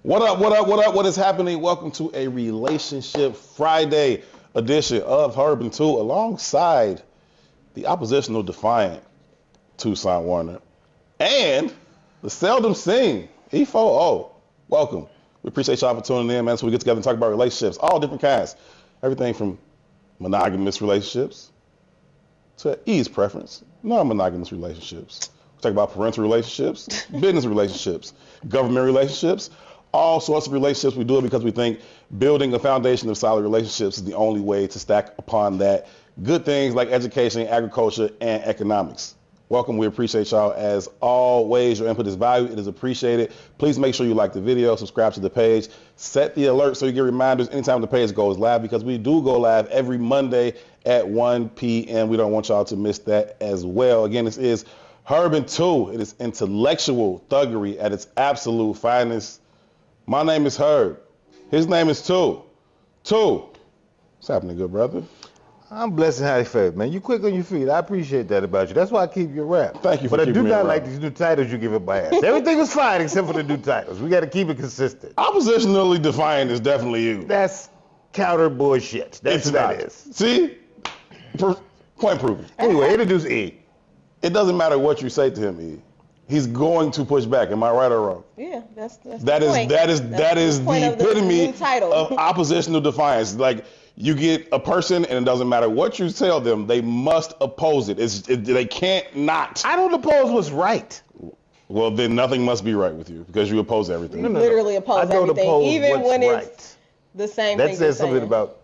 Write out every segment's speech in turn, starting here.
What up, what up, what up, what is happening? Welcome to a Relationship Friday edition of Herb and Two alongside the oppositional defiant Tucson Warner and the seldom seen E4O. Welcome. We appreciate y'all for tuning in, man, so we get together and talk about relationships, all different kinds. Everything from monogamous relationships to E's preference, non-monogamous relationships. We talk about parental relationships, business relationships, government relationships, all sorts of relationships. We do it because we think building a foundation of solid relationships is the only way to stack upon that good things like education, agriculture, and economics. Welcome. We appreciate y'all as always. Your input is valued. It is appreciated. Please make sure you like the video, subscribe to the page, set the alert so you get reminders anytime the page goes live, because we do go live every Monday at 1 p.m. We don't want y'all to miss that as well. Again, this is Herb and Two. It is intellectual thuggery at its absolute finest. My name is Herb. His name is Two. Two. What's happening, good brother? I'm blessed and highly favored, man. You quick on your feet. I appreciate that about you. That's why I keep your rap. Thank you for keeping me But I do not around. like these new titles you give it by ass. Everything was fine except for the new titles. We got to keep it consistent. Oppositionally defiant is definitely you. That's counter bullshit. That's what that is. See? Point proven. Anyway, introduce E. It doesn't matter what you say to him, E. He's going to push back. Am I right or wrong? Yeah, that's That the is point. that That's is the point the of the epitome new title. of oppositional defiance. Like, you get a person, and it doesn't matter what you tell them, they must oppose it. They can't not. I don't oppose what's right. Well, then nothing must be right with you because you oppose everything. You literally oppose I don't everything, oppose even what's when right. it's the same That thing. says something saying. about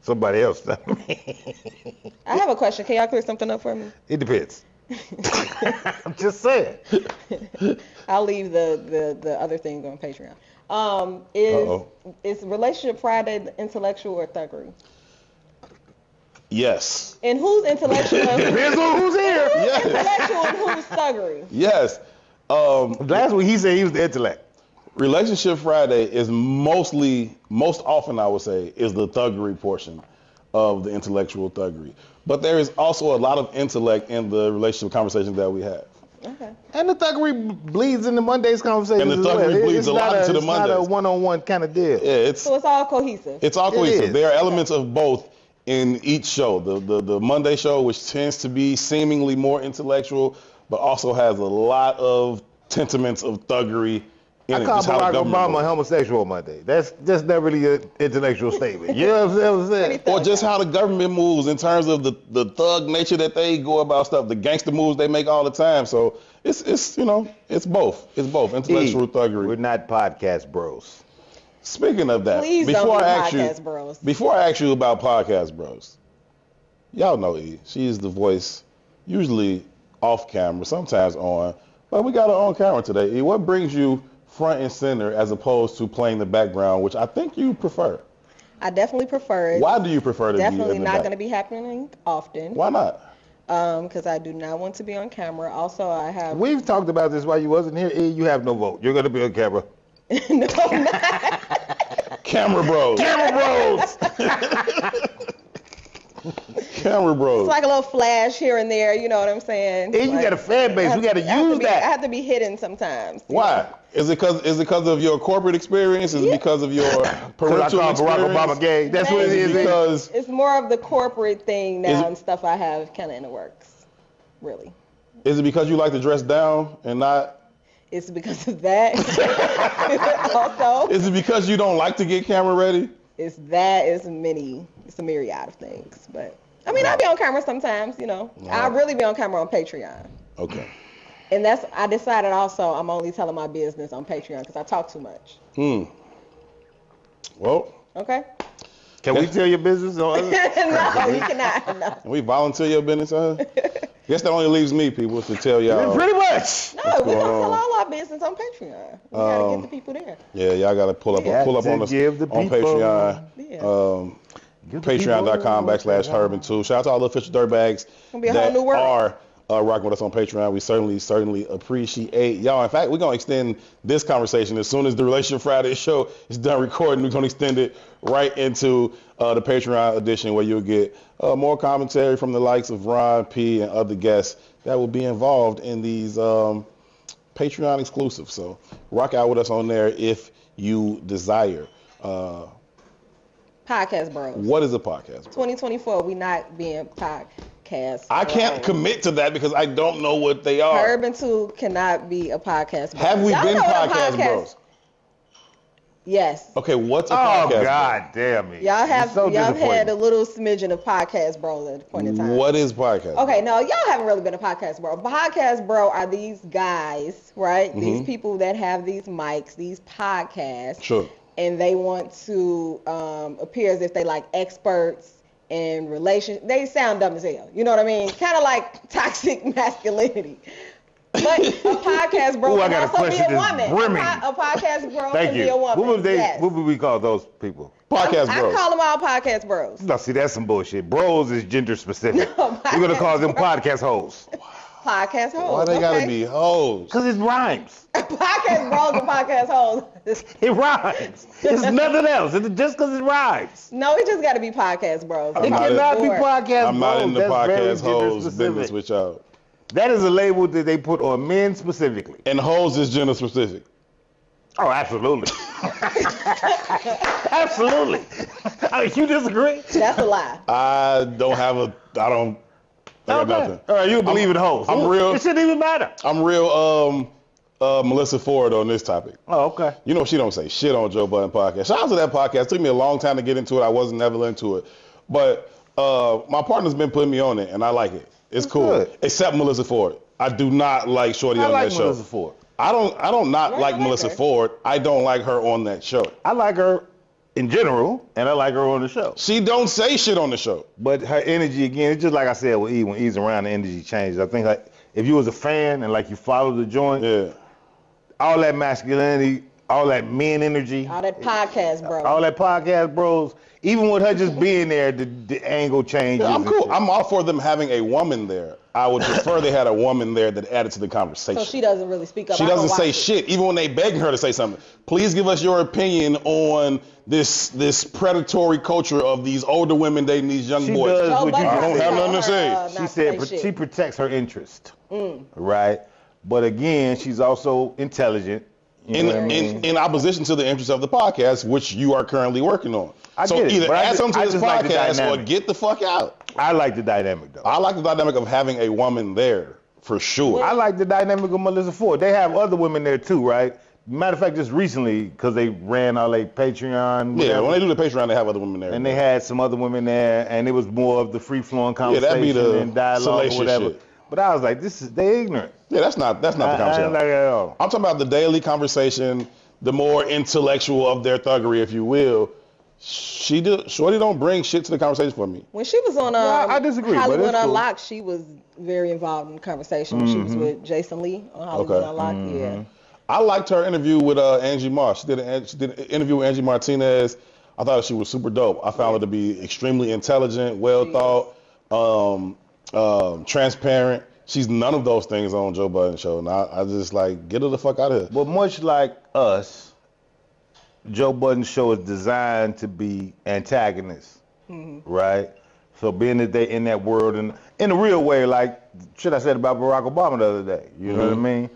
somebody else. I have a question. Can y'all clear something up for me? It depends. I'm just saying. I'll leave the other thing on Patreon. Is Relationship Friday intellectual or thuggery? Yes. And who's intellectual? Depends on who's here. Yes. Intellectual and who's thuggery? Yes. Last week he said he was the intellect. Relationship Friday is most often, I would say, is the thuggery portion of the intellectual thuggery. But there is also a lot of intellect in the relationship conversations that we have. Okay. And the thuggery bleeds into Monday's conversation. And the thuggery bleeds a lot into the It's not a Mondays. one-on-one kind of deal. Yeah, So it's all cohesive. it's all cohesive. is. There are elements of both in each show. The Monday show, which tends to be seemingly more intellectual, but also has a lot of sentiments of thuggery in I it. call Just how the Barack government Obama moves. homosexual Monday. That's just not really an intellectual statement. You know what I'm saying? Or just how the government moves in terms of the thug nature that they go about stuff, the gangster moves they make all the time. So it's both. It's both intellectual thuggery. We're not podcast bros. Speaking of that, Please before don't be I ask podcast you, bros. before I ask you about podcast bros, y'all know E. She's the voice, usually off camera, sometimes on, but we got her on camera today. E, what brings you front and center as opposed to playing the background, which I think you prefer? I definitely prefer it. Why do you prefer to be in Definitely the not back? going to be happening often. Why not? Because I do not want to be on camera. Also, I have. We've talked about this while you wasn't here. E, you have no vote. You're going to be on camera. No, I'm not. Camera bros. Camera bros! Camera bros. It's like a little flash here and there. You know what I'm saying? And you got a fan base. We got to use I that. have to be hidden sometimes. Why? Is it because of your corporate experience? Is it because of your Because I parental call experience? Barack Obama gay. That's what it Maybe. is. Because It's more of the corporate thing Is now it- and stuff I have kind of in the works. Really. is it because you like to dress down and not? It's because of that. Also, Is it because you don't like to get camera ready? it's a myriad of things. But I mean, I'll be on camera sometimes, you know. I'll really be on camera on Patreon. Okay. And I decided also I'm only telling my business on Patreon because I talk too much. Well, Okay? Can we tell your business? No, you cannot. No. can we volunteer your business, huh? Guess that only leaves me, people, to tell y'all. Pretty much. No, we're going gonna tell on? all our business on Patreon. We gotta get the people there. Yeah, y'all got to pull up Yeah, on to us give the on people- Patreon. Yeah. Patreon.com/Herb2. Shout out to all the official dirtbags Gonna be a whole new world. are rocking with us on Patreon. We certainly appreciate y'all. In fact, we're going to extend this conversation as soon as the Relationship Friday show is done recording. We're going to extend it right into the Patreon edition where you'll get more commentary from the likes of Ron P. and other guests that will be involved in these Patreon exclusive. So rock out with us on there if you desire. Podcast Bros. What is a podcast? 2024, we not being podcast. I can't commit to that because I don't know what they are. Herb and Two cannot be a podcast bro. Have we Y'all been know what a podcast bros? Yes. Okay, what's a podcast? Oh, God damn it. Y'all have So y'all disappointing. had a little smidgen of podcast bros at the point in time. What is podcast? Okay, no, y'all haven't really been a podcast bro. Podcast bro are these guys, right? These people that have these mics, these podcasts. Sure. And they want to appear as if they like experts in relations. They sound dumb as hell. You know what I mean? Kind of like toxic masculinity. But a podcast bro Ooh, I can got a also be question a that's woman. brimming. A podcast bro Thank can you. be a woman. What would we call those people? Podcast I bros. call them all podcast bros. No, see, that's some bullshit. Bros is gender specific. No, We're going to call them podcast podcast hoes. Podcast hoes. Why they gotta okay? be hoes? Because it rhymes. Podcast bros and podcast hoes. It rhymes. It's nothing else. It's just because it rhymes. No, it just got to be podcast bros. It not cannot be Or- podcast I'm not bros. in the That's very podcast hoes gender business specific. with y'all. That is a label that they put on men specifically. And hoes is gender specific. Oh, absolutely. Absolutely. You disagree? That's a lie. I don't. I got nothing. All right, you believe in hoes. I'm real- It shouldn't even matter. I'm real Melissa Ford on this topic. Oh, okay. You know she don't say shit on Joe Budden podcast. Shout out to that podcast. It took me a long time to get into it. I wasn't never into it. But my partner's been putting me on it and I like it. It's cool. good. Except Melissa Ford. I do not like Shorty I on like that show. Melissa Ford. I don't not Why like you like Melissa her? Ford. I don't like her on that show. I like her in general, and I like her on the show. She don't say shit on the show. But her energy, again, it's just like I said with E. When E's around, the energy changes. I think like if you was a fan and like you followed the joint, Yeah. all that masculinity, all that men energy, All that podcast bro. all that podcast bros, even with her just being there, the angle changes. Yeah, I'm and cool. shit. I'm all for them having a woman there. I would prefer they had a woman there that added to the conversation. So she doesn't really speak up. She I don't doesn't say watch it. shit, even when they begging her to say something. Please give us your opinion on this predatory culture of these older women dating these young She boys. does Joe what you Budden I don't just have said. nothing to say. not She say said shit. she protects her interest, right? But again, she's also intelligent. You know what I mean? In opposition to the interests of the podcast, which you are currently working on. I So get it, either but I add just- something I to this just like the podcast or dynamic. get the fuck out. I like the dynamic though. I like the dynamic of having a woman there, for sure. I like the dynamic of Melissa Ford. They have other women there too, right? Matter of fact, just recently, because they ran all their Patreon, Yeah, whatever, when they do the Patreon, they have other women there. and they had some other women there, and it was more of the free-flowing conversation that'd be the and dialogue or salacious whatever. shit. But I was like, they ignorant. Yeah, that's not the I conversation. ain't like it at all. I'm talking about the daily conversation, the more intellectual of their thuggery, if you will. Shorty don't bring shit to the conversation for me. When she was on I disagree, but Hollywood it's cool. Unlocked, she was very involved in the conversation when she was with Jason Lee on Hollywood Okay. Unlocked. Yeah. I liked her interview with Angie Moss. She did an interview with Angie Martinez. I thought she was super dope. I found her to be extremely intelligent, well thought, transparent. She's none of those things on Joe Budden show. And I just like, get her the fuck out of here. But much like us, Joe Budden's show is designed to be antagonists, right? So being that they in that world and in a real way, like shit I said about Barack Obama the other day, you know what I mean?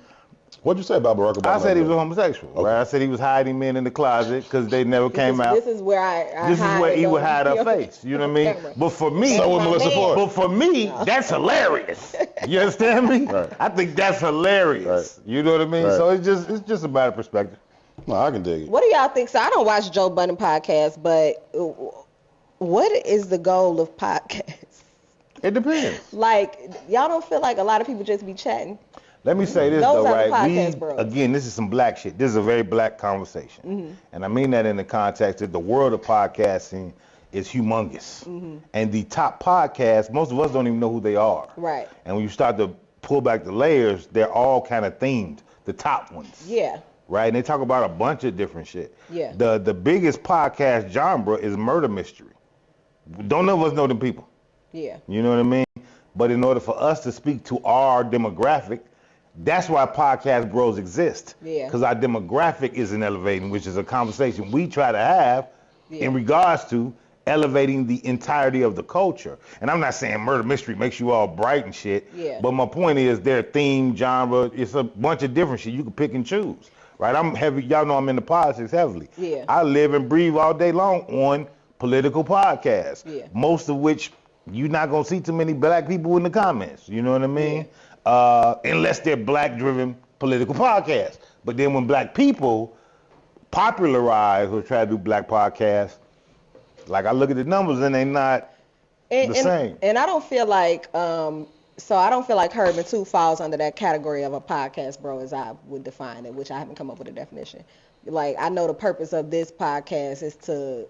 What'd you say about Barack Obama? I said he was a homosexual, right? I said he was hiding men in the closet because they never came out. This is where I This is hide where it he would on hide her camera. face, you know what I mean? Camera. But for me, So with my Melissa man. Ford. but for me, that's hilarious. You understand me? Right. I think that's hilarious. Right. You know what I mean? Right. So it's just a matter of perspective. No, I can dig it. What do y'all think? So I don't watch Joe Budden podcast, but what is the goal of podcasts? It depends. Like, y'all don't feel like a lot of people just be chatting? Let me say this Those though, are the right? podcast bros. Again, this is some black shit. This is a very black conversation. And I mean that in the context that the world of podcasting is humongous. And the top podcasts, most of us don't even know who they are. Right. And when you start to pull back the layers, they're all kind of themed, the top ones. Yeah. Right? And they talk about a bunch of different shit. Yeah. The biggest podcast genre is murder mystery. Don't none of us know them people. Yeah. You know what I mean? But in order for us to speak to our demographic, that's why podcast bros exist. Yeah. Because our demographic isn't elevating, which is a conversation we try to have Yeah. in regards to elevating the entirety of the culture. And I'm not saying murder mystery makes you all bright and shit. Yeah. But my point is their theme, genre, it's a bunch of different shit. You can pick and choose. Right? I'm heavy, y'all know I'm into politics heavily. Yeah. I live and breathe all day long on political podcasts. Yeah. Most of which you're not gonna see too many black people in the comments. You know what I mean? Unless they're black driven political podcasts. But then when black people popularize or try to do black podcasts, like I look at the numbers and they not the same. And I don't feel like so I don't feel like Herb & 2 falls under that category of a podcast, bro, as I would define it, which I haven't come up with a definition. Like, I know the purpose of this podcast is to,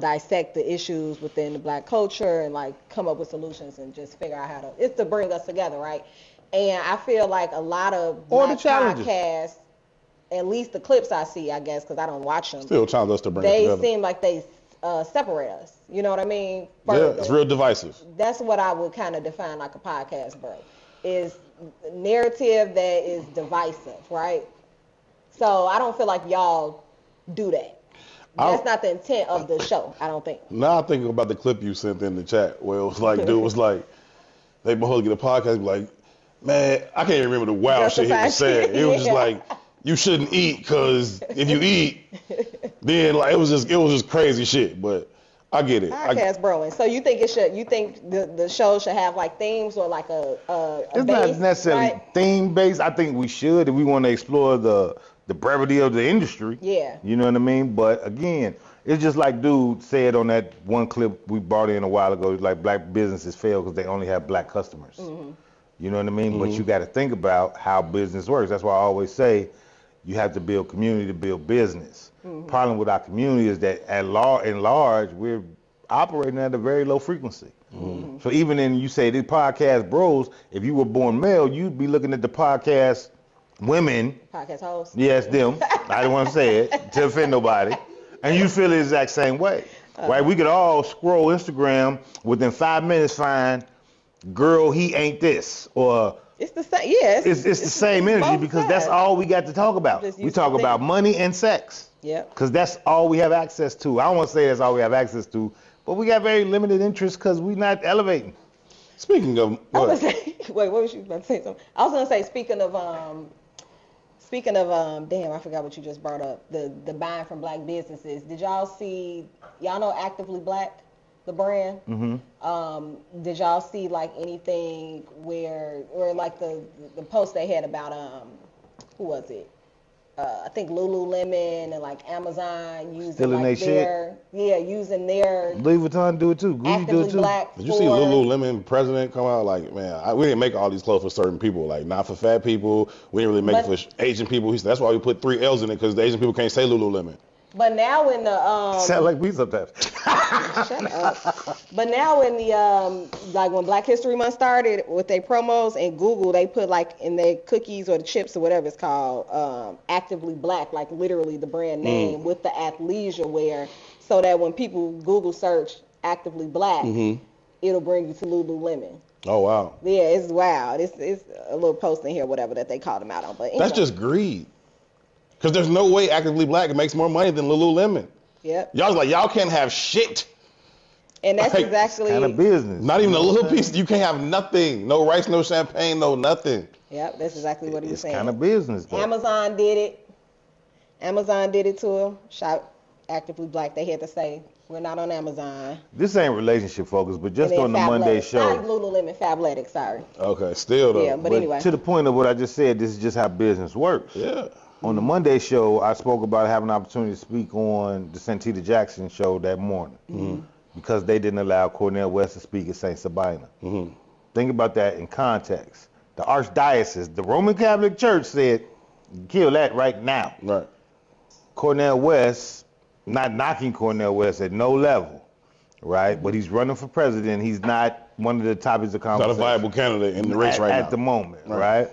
dissect the issues within the black culture and, like, come up with solutions and just figure out it's to bring us together, right? And I feel like a lot of black podcasts, at least the clips I see, I guess, because I don't watch them. Still challenge us to bring us together. They seem like they separate us. You know what I mean? Yeah, it's real divisive. That's what I would kind of define like a podcast, bro. Is narrative that is divisive, right? So I don't feel like y'all do that. That's not the intent of the show, I don't think. Now I'm thinking about the clip you sent in the chat where it was like, dude was like, they both get a podcast, be like, man, I can't even remember the wild shit he was saying. It was just like, you shouldn't eat because if you eat, then like it was just crazy shit. But I get it. Podcast broing. So you think the show should have like themes or like a it's base, not necessarily right? theme based. I think we should if we want to explore the brevity of the industry. Yeah. You know what I mean? But again, it's just like dude said on that one clip we brought in a while ago, like black businesses fail because they only have black customers. Mm-hmm. You know what I mean? But you got to think about how business works. That's why I always say you have to build community to build business. Mm-hmm. Problem with our community is that in large, we're operating at a very low frequency. Mm-hmm. So even in, you say these podcast bros, if you were born male, you'd be looking at the podcast women. Podcast hosts. Yes, them. I didn't want to say it to offend nobody. And you feel the exact same way. Right? We could all scroll Instagram within 5 minutes, find, girl, he ain't this, or it's the same. Yes, it's the same energy because that's all we got to talk about. We talk about money and sex. Yep. Because that's all we have access to. I don't want to say that's all we have access to, but we got very limited interest because we're not elevating. Speaking of, wait, what was you about to say? Something? I was gonna say speaking of, damn, I forgot what you just brought up. The buying from black businesses. Did y'all see? Y'all know Actively Black, the brand? Mm-hmm. Did y'all see like anything or like the post they had about who was it? I think Lululemon and like Amazon using like using their Louis Vuitton do it too. Gucci do it too. Black did you see Lululemon president come out like, man, we didn't make all these clothes for certain people, like not for fat people. We didn't really make it for Asian people. He said that's why we put 3 L's in it because the Asian people can't say Lululemon. But now in the sound like we sometimes. Shut up. But now in the like when Black History Month started with their promos and Google, they put like in their cookies or the chips or whatever it's called, Actively Black, like literally the brand name with the athleisure wear, so that when people Google search Actively Black, it'll bring you to Lululemon. Oh wow. Yeah, it's wild. It's a little post in here, whatever that they called them out on. But anyway. That's just greed. Because there's no way Actively Black makes more money than Lululemon. Yep. Y'all can't have shit. And that's like, exactly kind of business. Not even a little piece. You can't have nothing. No rice, no champagne, no nothing. Yep, that's exactly what he was saying. It's kind of business, though. Amazon did it. Amazon did it to him. Shop Actively Black. They had to say, we're not on Amazon. This ain't relationship focused, but just on the Fabletics. Monday show. Not Lululemon, Fabletics, sorry. Okay, still though. Yeah, but anyway. To the point of what I just said, this is just how business works. Yeah. On the Monday show, I spoke about having an opportunity to speak on the Santita Jackson show that morning because they didn't allow Cornel West to speak at St. Sabina. Think about that in context. The Archdiocese, the Roman Catholic Church said, kill that right now. Right. Cornel West, not knocking Cornel West at no level, right? But he's running for president. He's not one of the topics of conversation. Not a viable candidate in the race right now. At the moment, right?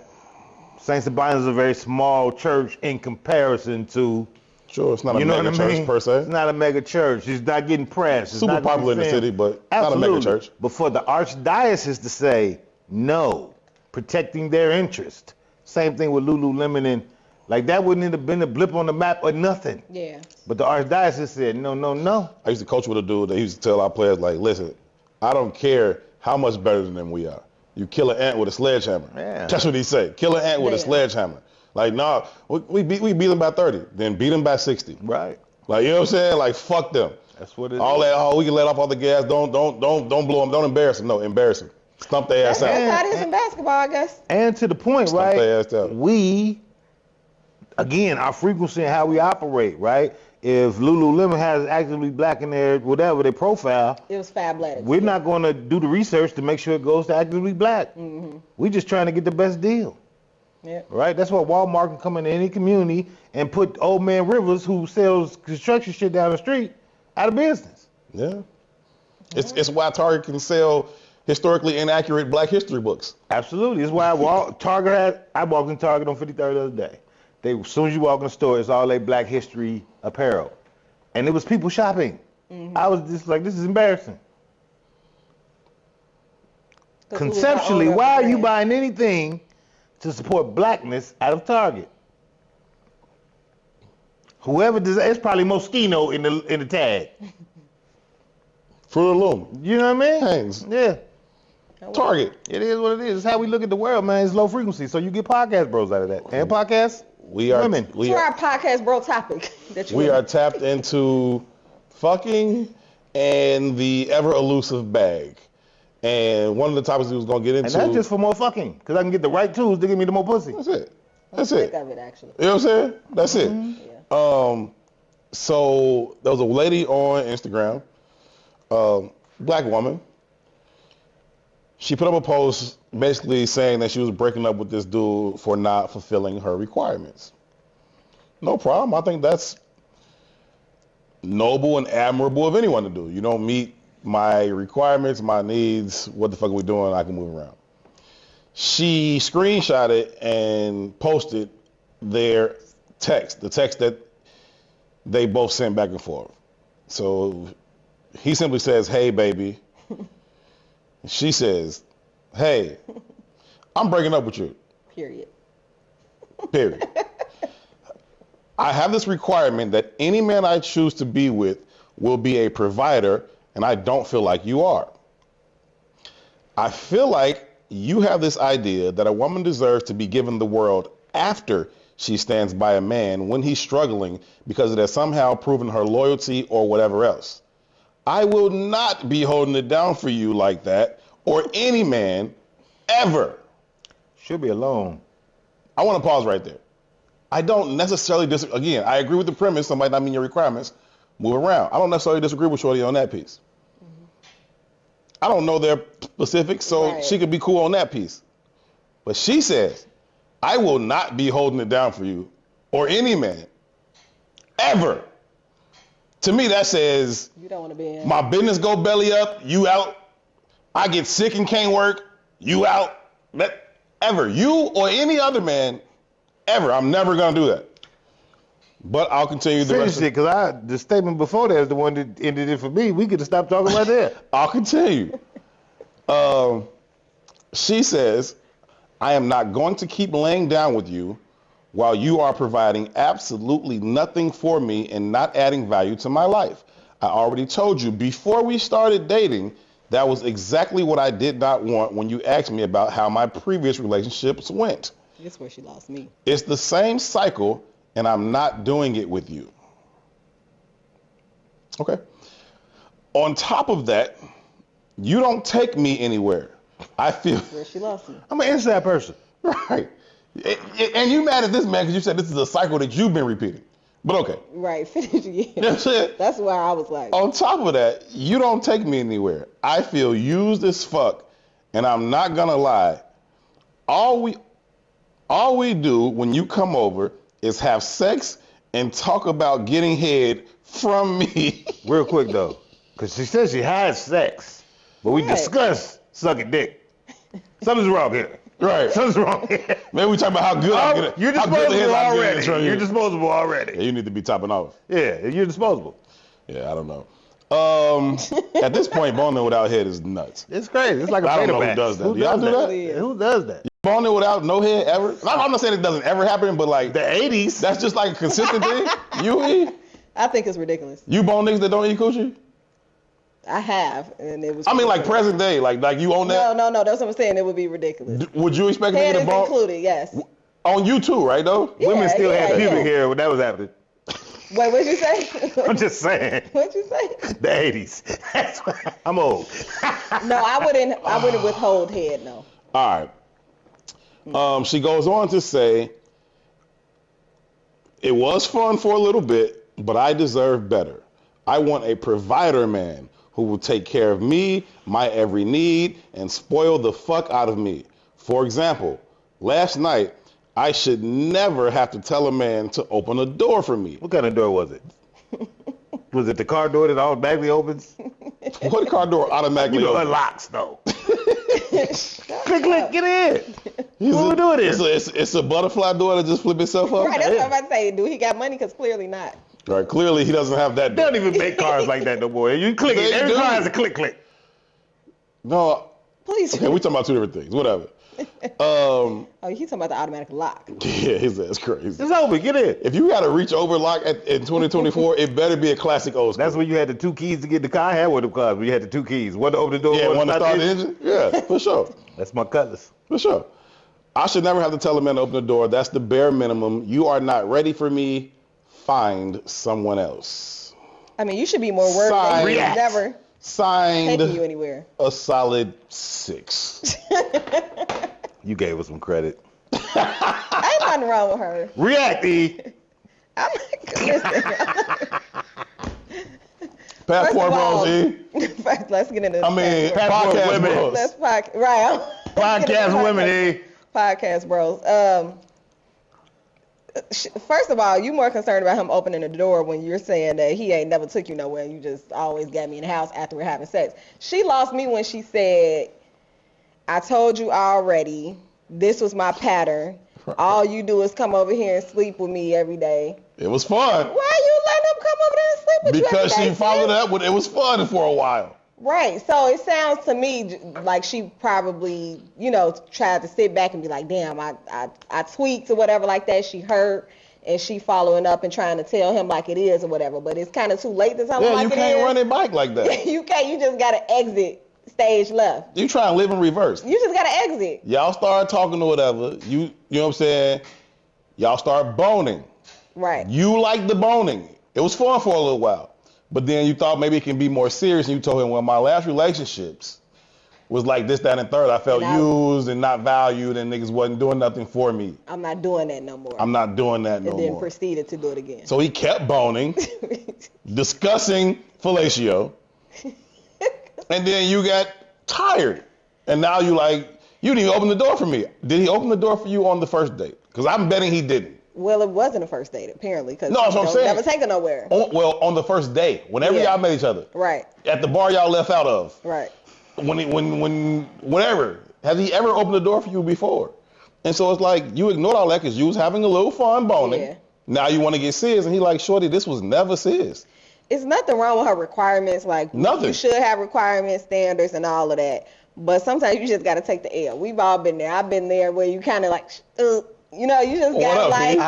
St. Sabina is a very small church in comparison to. Sure, it's not a mega church per se. It's not a mega church. It's not getting press. It's super not popular in the city, but not a mega church. But for the Archdiocese to say no, protecting their interest. Same thing with Lululemon and Like that wouldn't have been a blip on the map or nothing. Yeah. But the archdiocese said, no, no, no. I used to coach with a dude that used to tell our players, like, listen, I don't care how much better than them we are. You kill an ant with a sledgehammer. Yeah. That's what he said. Kill an ant with a sledgehammer. Like, nah, we beat them by 30, then beat them by 60. Right. Like, you know what I'm saying? Like, fuck them. That's what it all is. That, oh, we can let off all the gas. Don't blow them. Don't embarrass them. No, embarrass them. Stump their ass out. That's how it is in basketball, I guess. And to the point, Stump right? their ass out. We, again, our frequency and how we operate, right? If Lululemon has actively black in their whatever their profile, it was Fabletics. We're not going to do the research to make sure it goes to actively black. Mm-hmm. We're just trying to get the best deal. Yeah. Right? That's why Walmart can come in any community and put Old Man Rivers, who sells construction shit down the street, out of business. Yeah. It's why Target can sell historically inaccurate Black history books. Absolutely. It's why I walked in Target on 53rd the other day. As soon as you walk in the store, it's all Black history apparel. And it was people shopping. Mm-hmm. I was just like, this is embarrassing. Conceptually, why are you buying anything to support blackness out of Target? Whoever does it's probably Moschino in the tag. Fruit of the Loom. You know what I mean? Hanes. Yeah. Target. It is what it is. It's how we look at the world, man. It's low frequency. So you get podcast bros out of that. And podcast women. For our podcast bro topic. We are tapped into fucking and the ever elusive bag. And one of the topics we was going to get into. And that's just for more fucking. Because I can get the right tools to give me the more pussy. That's it. That's it. You know what I'm saying? That's it. Yeah. So there was a lady on Instagram, black woman. She put up a post basically saying that she was breaking up with this dude for not fulfilling her requirements. No problem. I think that's noble and admirable of anyone to do. You don't meet my requirements, my needs, what the fuck are we doing? I can move around. She screenshotted and posted their text, the text that they both sent back and forth. So he simply says, "Hey, baby." She says, "Hey, I'm breaking up with you." Period. I have this requirement that any man I choose to be with will be a provider, and I don't feel like you are. I feel like you have this idea that a woman deserves to be given the world after she stands by a man when he's struggling because it has somehow proven her loyalty or whatever else. I will not be holding it down for you like that or any man ever. Should be alone. I want to pause right there. I don't necessarily disagree. Again, I agree with the premise. Somebody not meet your requirements. Move around. I don't necessarily disagree with Shorty on that piece. I don't know their specifics, so she could be cool on that piece. But she says, I will not be holding it down for you or any man ever. To me, that says, you don't want to be in. My business go belly up, you out. I get sick and can't work, you out. Ever. You or any other man, ever. I'm never going to do that. But I'll continue the rest of it. Because the statement before that is the one that ended it for me. We could have stopped talking right there. I'll continue. She says, I am not going to keep laying down with you while you are providing absolutely nothing for me and not adding value to my life. I already told you before we started dating, that was exactly what I did not want when you asked me about how my previous relationships went. That's where she lost me. It's the same cycle, and I'm not doing it with you. Okay. On top of that, you don't take me anywhere. I feel... Where she lost me. I'm an inside person. Right. And you mad at this man because you said this is a cycle that you've been repeating. But okay. Right. Finish again. You know what I'm saying? That's why I was like... On top of that, you don't take me anywhere. I feel used as fuck, and I'm not going to lie. All we do when you come over is have sex and talk about getting head from me. Real quick, though, because she says she has sex, but we discuss sucking dick. Something's wrong here. Right. Something's wrong here. Maybe we talk about how good I'm getting. You're disposable already. You're disposable already. Yeah, you need to be topping off. Yeah, you're disposable. Yeah, I don't know. At this point, boning without head is nuts. It's crazy. It's like a I don't beta know who batch. does that. Do y'all do that? Who does that? Boning without no head ever? I'm not saying it doesn't ever happen, but like The 80s. that's just like a consistent thing. You eat? I think it's ridiculous. You bone niggas that don't eat coochie? I have, and it was. I mean, like present day, like you own that. No. That's what I'm saying. It would be ridiculous. Would you expect Head me is to bone included, yes. on you too, right? Though Women still yeah, had pubic yeah. hair when that was happening. Wait, what'd you say? I'm just saying. What'd you say? The 80s. That's why I'm old. No, I wouldn't withhold head. No. All right. She goes on to say, it was fun for a little bit, but I deserve better. I want a provider man who will take care of me, my every need, and spoil the fuck out of me. For example, last night, I should never have to tell a man to open a door for me. What kind of door was it? Was it the car door that automatically opens? What car door automatically opens? Unlocks, though. Click, get in. What we doing here? It's a butterfly door that just flip itself up? Right, that's what I'm about to say. Do he got money? Because clearly not. Right, clearly he doesn't have that They door. don't even make cars like that no more. You click it. They Every do. car has a click. No, Please. okay, we talking about two different things. Whatever. Oh, he's talking about the automatic lock. Yeah, his ass crazy. It's over. Get in. If you got to reach over lock in 2024, it better be a classic old school. That's when you had the two keys to get the car. I had one of the cars where you had the two keys. One to open the door, Yeah, one want to to start the engine? Yeah, for sure. That's my cutlass. For sure. I should never have to tell a man to open the door. That's the bare minimum. You are not ready for me. Find someone else. I mean, you should be more worried that Signed. he's React. never Signed taking you anywhere. a solid 6. You gave us some credit. Ain't nothing wrong with her. React, E. I'm listen. Passport bros, E. First, let's get into this. I mean, Passport podcast women. bros. Let's right. Podcast women, E. Podcast bros. First of all, you more concerned about him opening the door when you're saying that he ain't never took you nowhere. You just always got me in the house after we're having sex. She lost me when she said, I told you already, this was my pattern. All you do is come over here and sleep with me every day. It was fun. Why are you letting him come over there and sleep with you every Because day? she followed it up with it was fun for a while. Right. So it sounds to me like she probably, tried to sit back and be like, damn, I tweaked or whatever like that. She hurt and she following up and trying to tell him like it is or whatever. But it's kind of too late to tell him Yeah, like you it can't is. run it back like that. You can't. You just got to exit stage left. You try and live in reverse. You just got to exit. Y'all start talking or whatever. You know what I'm saying? Y'all start boning. Right. You like the boning. It was fun for a little while. But then you thought maybe it can be more serious, and you told him, well, my last relationships was like this, that, and third. I felt used and not valued, and niggas wasn't doing nothing for me. I'm not doing that no more. I'm not doing that no and then more. proceeded to do it again. So he kept boning, discussing fellatio, and then you got tired. And now you didn't even open the door for me. Did he open the door for you on the first date? Because I'm betting he didn't. Well, it wasn't a first date, apparently, because No, that's what I'm saying. never taken nowhere. On the first day, whenever Yeah. y'all met each other, Right, at the bar y'all left out of, right. whenever, has he ever opened the door for you before? And so it's like you ignored all that because you was having a little fun boning. Yeah. Now you want to get serious, and he like, shorty, this was never serious. It's nothing wrong with her requirements. Like, Nothing. you should have requirements, standards, and all of that. But sometimes you just got to take the L. We've all been there. I've been there where you kind of like, you just What got to up, like.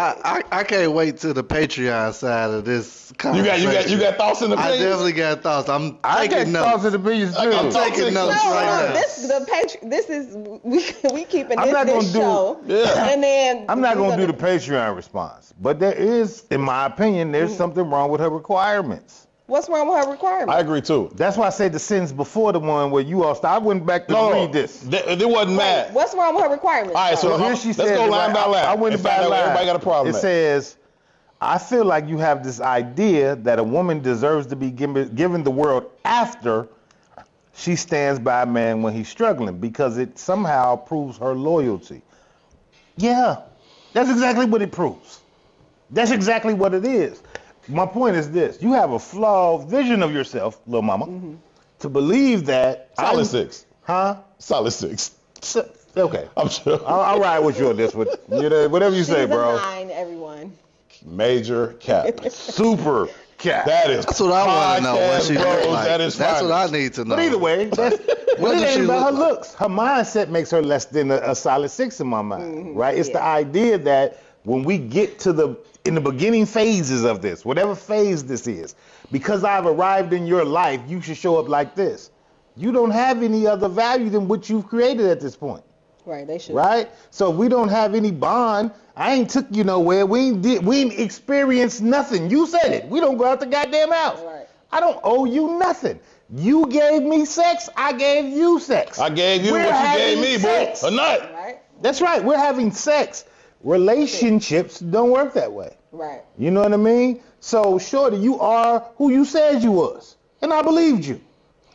P? I can't wait till the Patreon side of this You conversation. got thoughts and I opinions? definitely got thoughts. I'm I taking got thoughts notes. and opinions I got too. thoughts. I'm taking notes No, right now. this is we keeping I'm not this gonna show. Yeah. And then I'm not we're going to do the Patreon response, but there is, in my opinion, there's something wrong with her requirements. What's wrong with her requirements? I agree too. That's why I said the sentence before the one where you all started. I went back to read this. It wasn't mad. What's wrong with her requirements? All right, so So here let's she go says, line by line. I went and by find out what line. everybody got a problem It at. says, I feel like you have this idea that a woman deserves to be given the world after she stands by a man when he's struggling because it somehow proves her loyalty. Yeah, that's exactly what it proves. That's exactly what it is. My point is this. You have a flawed vision of yourself, little mama, to believe that... Solid 6. Huh? Solid 6. Okay. I'm sure. I'll ride with you on this one. Whatever you say, She's bro. a 9, everyone. Major cap. Super Cap. That is. That's what I want to know. What podcast she bros, look like. that is That's what finest. I need to know. But either way, that's, What it does ain't she about her look like? looks. Her mindset makes her less than a solid 6 in my mind, right? It's the Yeah. idea that when we get to in the beginning phases of this, whatever phase this is, because I've arrived in your life, you should show up like this. You don't have any other value than what you've created at this point. Right, they should. Right? So if we don't have any bond, I ain't took you nowhere. We ain't experienced nothing. You said it. We don't go out the goddamn house. Right. I don't owe you nothing. You gave me sex, I gave you sex. I gave you We're what you having gave me, sex. boy. A nut. Right, That's right, we're having sex. Relationships don't work that way. right. You know what I mean? So shorty, you are who you said you was. And I believed you.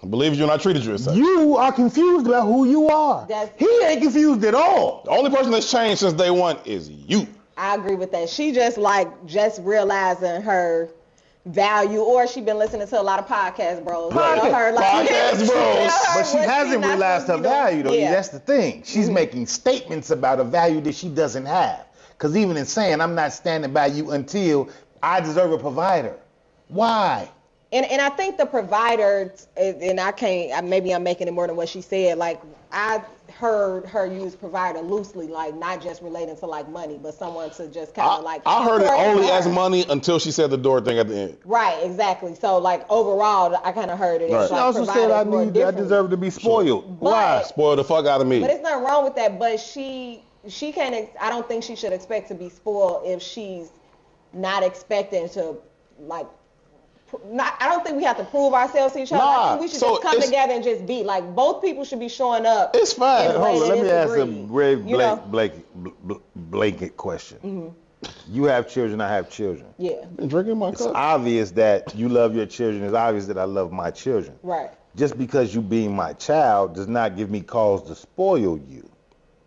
I believe you and I treated you as such. You are confused about who you are. He ain't confused at all. The only person that's changed since day one is you. I agree with that. She just realizing her value, or she been listening to a lot of podcasts, bros. Right. You know, her, Podcast bros. But she hasn't realized her value, though. Yeah. That's the thing. She's making statements about a value that she doesn't have. Because even in saying, I'm not standing by you until I deserve a provider. Why? And I think the provider, and I can't, maybe I'm making it more than what she said. Like, I heard her use provider loosely, like not just relating to like money, but someone to just kind of like. I heard it support only her. as money until she said the door thing at the end. Right, exactly. So like overall, I kind of heard it. Right. As, She like, also providers said more I differently. deserve to be spoiled. But- Why? Spoil the fuck out of me. But it's nothing wrong with that. But she can't. I don't think she should expect to be spoiled if she's not expecting to like. I don't think we have to prove ourselves to each other. I Nah, think we should so just come it's- together and just be like both people should be showing up. It's fine. in a way Hold on, that let me is ask a agreed. very You know? blanket question. You have children, I have children. Yeah. Been drinking my It's cup. obvious that you love your children. It's obvious that I love my children. Right. Just because you being my child does not give me cause to spoil you.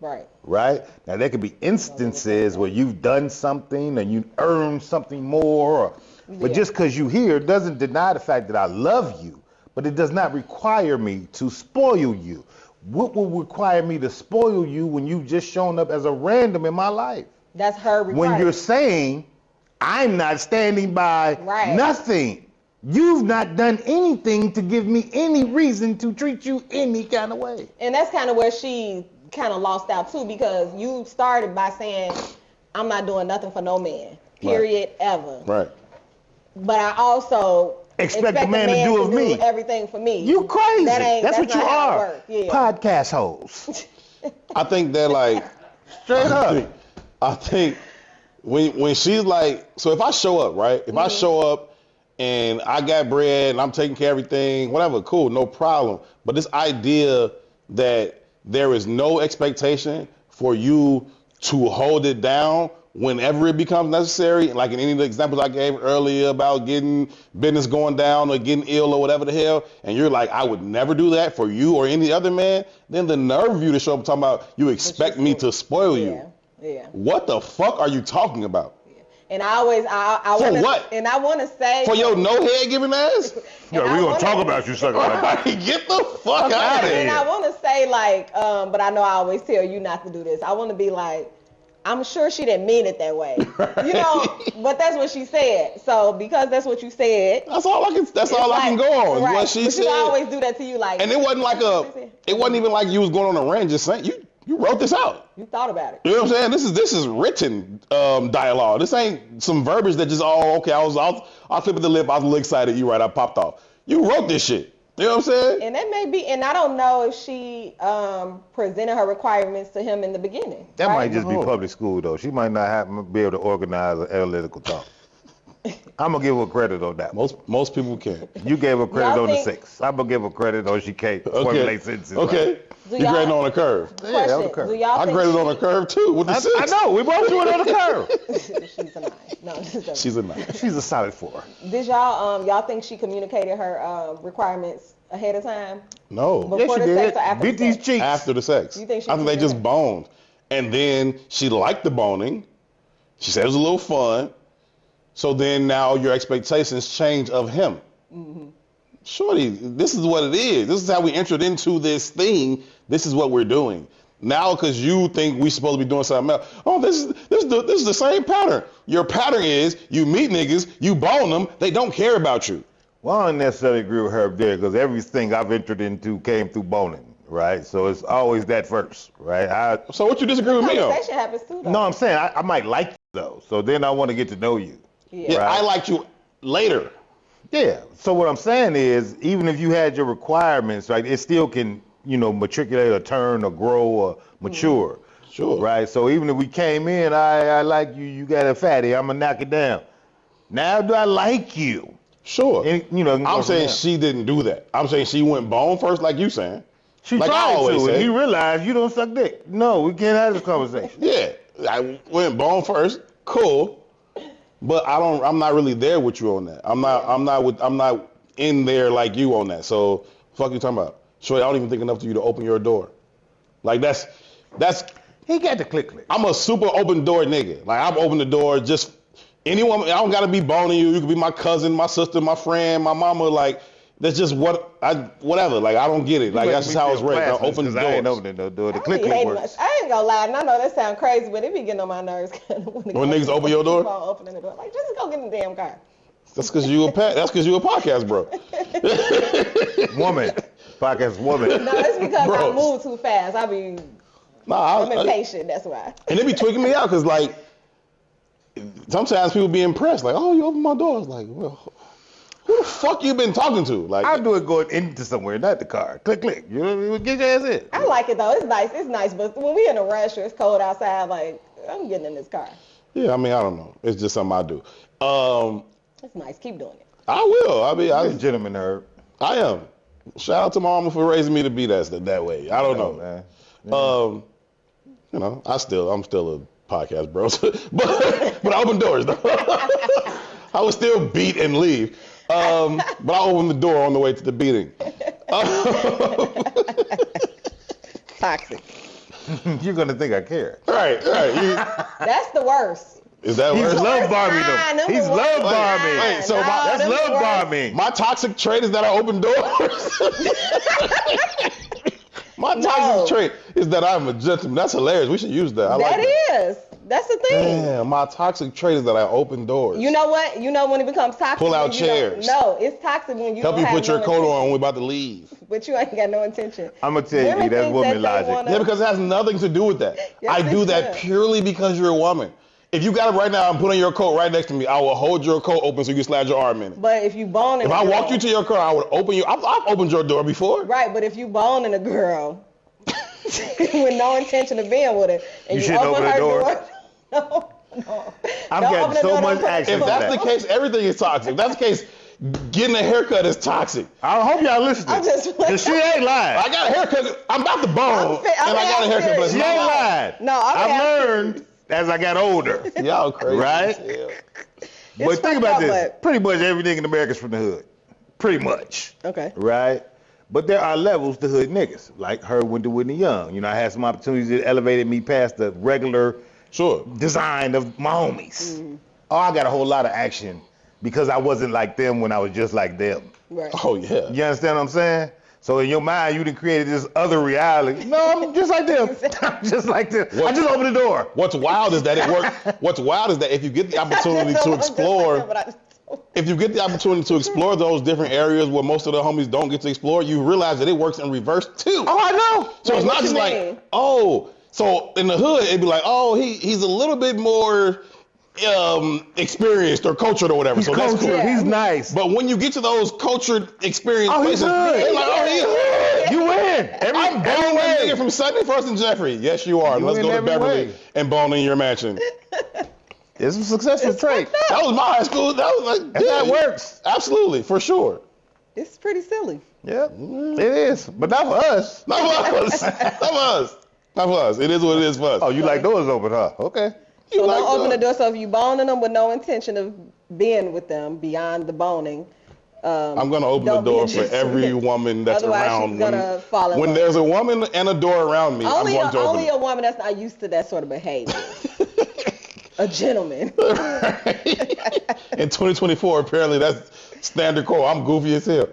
Right. Right? Now, there could be instances where you've done something and you earned something more. But Yeah. just because you here doesn't deny the fact that I love you. But it does not require me to spoil you. What will require me to spoil you when you've just shown up as a random in my life? That's her requirement. When you're saying, I'm not standing by Right. nothing. You've not done anything to give me any reason to treat you any kind of way. And that's kind of where she kind of lost out too, because you started by saying, I'm not doing nothing for no man, period, ever. Right. But I also Expect a man to do of me. everything for me. You crazy. That's That's what you not how it are. works. Yeah. Podcast hoes. I think that like Straight up. I think when she's like, so if I show up, right? If I show up and I got bread and I'm taking care of everything, whatever, cool, no problem. But this idea that there is no expectation for you to hold it down whenever it becomes necessary, like in any of the examples I gave earlier about getting business going down or getting ill or whatever the hell, and you're like, I would never do that for you or any other man, then the nerve of you to show up talking about you expect me to spoil you. Yeah. What the fuck are you talking about? And I always, I For wanna, what? And I want to say For your no head giving ass? Yo, we gonna talk about you sucking like Get the fuck out of And here. I want to say like, but I know I always tell you not to do this. I want to be like, I'm sure she didn't mean it that way, you know. But that's what she said. So because that's what you said, That's all I can. That's it's all I can like- go on. Is right. what she But said. you always do that to you, like. And it wasn't like it wasn't even like you was going on a rant. Just saying you wrote this out. You thought about it. You know what I'm saying? This is written dialogue. This ain't some verbiage that just okay. I'll flip at the lip. I was a little excited. You right. I popped off. You wrote this shit. You know what I'm saying? And that may be, and I don't know if she presented her requirements to him in the beginning. That right? might just be public school, though. She might not be able to organize an analytical thought. I'm going to give her credit on that. Most people can't. You gave her credit Y'all on the think- 6. I'm going to give her credit on she can't Okay. formulate sentences. Okay. Do You y'all- graded on a curve. Yeah, on the Question, curve. do y'all I think graded on a curve too with the I 6. know. We both do it on the curve. She's a 9. No, just joking. She's a 9. She's a solid 4. Did y'all think she communicated her requirements ahead of time? No. Before Yes, she the did. sex or after Beat the these sex? cheeks. After the sex. You think she I think they did just that? boned. And then she liked the boning. She said it was a little fun. So then now your expectations change of him. Mm-hmm. Shorty, this is what it is. This is how we entered into this thing. This is what we're doing. Now, because you think we supposed to be doing something else. Oh, this is the same pattern. Your pattern is you meet niggas, you bone them, they don't care about you. Well, I don't necessarily agree with Herb there because everything I've entered into came through boning, right? So it's always that first, right? So what you disagree with me on? Conversation happens too, though. No, I'm saying I might like you though. So then I want to get to know you. Yeah, right? I liked you later. Yeah. So what I'm saying is, even if you had your requirements, right, it still can, matriculate or turn or grow or mature. Sure. Right. So even if we came in, I like you, you got a fatty, I'm gonna knock it down. Now do I like you? Sure. And, I'm saying she didn't do that. I'm saying she went bone first, like you saying. She like tried I always to, say. and he realized you don't suck dick. No, we can't have this conversation. Yeah, I went bone first. Cool. But I'm not really there with you on that. I'm not in there like you on that. So fuck you talking about? Shorty, I don't even think enough to you to open your door. Like that's he got the click. I'm a super open door nigga. Like I'm open the door just anyone. I don't gotta be boning you. You could be my cousin, my sister, my friend, my mama. Like that's just whatever. Like I don't get it. Like that's just how it's raised. I open the doors. I ain't opening no door. The I click be hating works. I ain't gonna lie, and I know that sounds crazy, but it be getting on my nerves when niggas open your door. Opening the door, like just go get in the damn car. That's because you a podcast bro. Woman, podcast woman. No, it's because Bro. I move too fast. I'm impatient. That's why. And it be tweaking me out because like sometimes people be impressed. Like, oh, you open my door. It's like, well, who the fuck you been talking to? Like, I'll do it going into somewhere, not the car. Click, click. You get your ass in. I like it though. It's nice. It's nice. But when we in a rush or it's cold outside, like I'm getting in this car. yeah, I mean, I don't know. It's just something I do. It's nice. Keep doing it. I will. I mean, You're a gentleman, Herb. I am. Shout out to my mama for raising me to be that way. I don't know. Man. I'm still a podcast bro. but I open doors though. I would still beat and leave. But I open the door on the way to the beating. Toxic. You're gonna think I care. Right. That's the worst. Is that He's worse? love bombing though. He's love bombing. Wait, so That's love bombing. My toxic trait is that I open doors. My toxic trait is that I'm a gentleman. That's hilarious. We should use that. I like that. That's the thing. Damn, my toxic trait is that I open doors. You know what? You know when it becomes toxic? Pull out when you chairs. No, it's toxic when you Help don't you have put your no coat on when intention. we're about to leave. But you ain't got no intention. I'm gonna tell you, Women that's think woman that they logic. Yeah, because it has nothing to do with that. Yes, I do it that does. purely because you're a woman. If you got it right now and put on your coat right next to me, I will hold your coat open so you can slide your arm in it. But if you boning If I walk you to your car, I would open you. I've opened your door before. Right, but if you boning a girl with no intention of being with her, and You you shouldn't open open her the door. no. I'm Don't getting open the so door, much don't action. If for that's that. the case, everything is toxic. If that's the case, getting a haircut is toxic. I hope y'all listening. I'm just Cause she ain't lying. I got a haircut. I'm about to bone, I'm and I got a haircut. But it's She not ain't mine. lying. No, I'm I've asking. learned as I got older. Y'all crazy. Right? as hell. But think fucked about up, this. but- Pretty much everything in America's from the hood. Pretty much. Okay. Right? But there are levels to hood niggas. Like her went to Whitney Young. I had some opportunities that elevated me past the regular Sure. design of my homies. Oh, I got a whole lot of action because I wasn't like them when I was just like them. Right. Oh yeah. You understand what I'm saying? So in your mind, you done created this other reality. No, I'm just like them. I'm just like them. I just opened the door. What's wild is that it worked. What's wild is that if you get the opportunity to explore, those different areas where most of the homies don't get to explore, you realize that it works in reverse too. Oh, I know. So it's What not you just mean? like, oh, so in the hood it'd be like, oh, he's a little bit more experienced or cultured or whatever. He's so that's cultured. cool. He's nice. But when you get to those cultured experienced Oh, he's places, good. they're like, oh, he's hood. You win. I'm boning that nigga from 71st and Jeffrey. Yes, you are. You Let's win go to every Beverly way. and bone in your mansion. It's a successful trait. That was my high school. That was like, That's how it works. Absolutely, for sure. It's pretty silly. Yeah, it is. But not for us. Not for us. Not for us. Not for us. It is what it is for us. Oh, you like doors open, huh? Okay. You So like don't open that. the door. So if you boning them with no intention of being with them beyond the boning, I'm gonna open the don't be door for interested. every woman that's Otherwise, around. she's gonna fall in when love. there's a woman and a door around me, only I'm going to open only it. a woman that's not used to that sort of behavior. A gentleman. In 2024, apparently that's standard quo. I'm goofy as hell.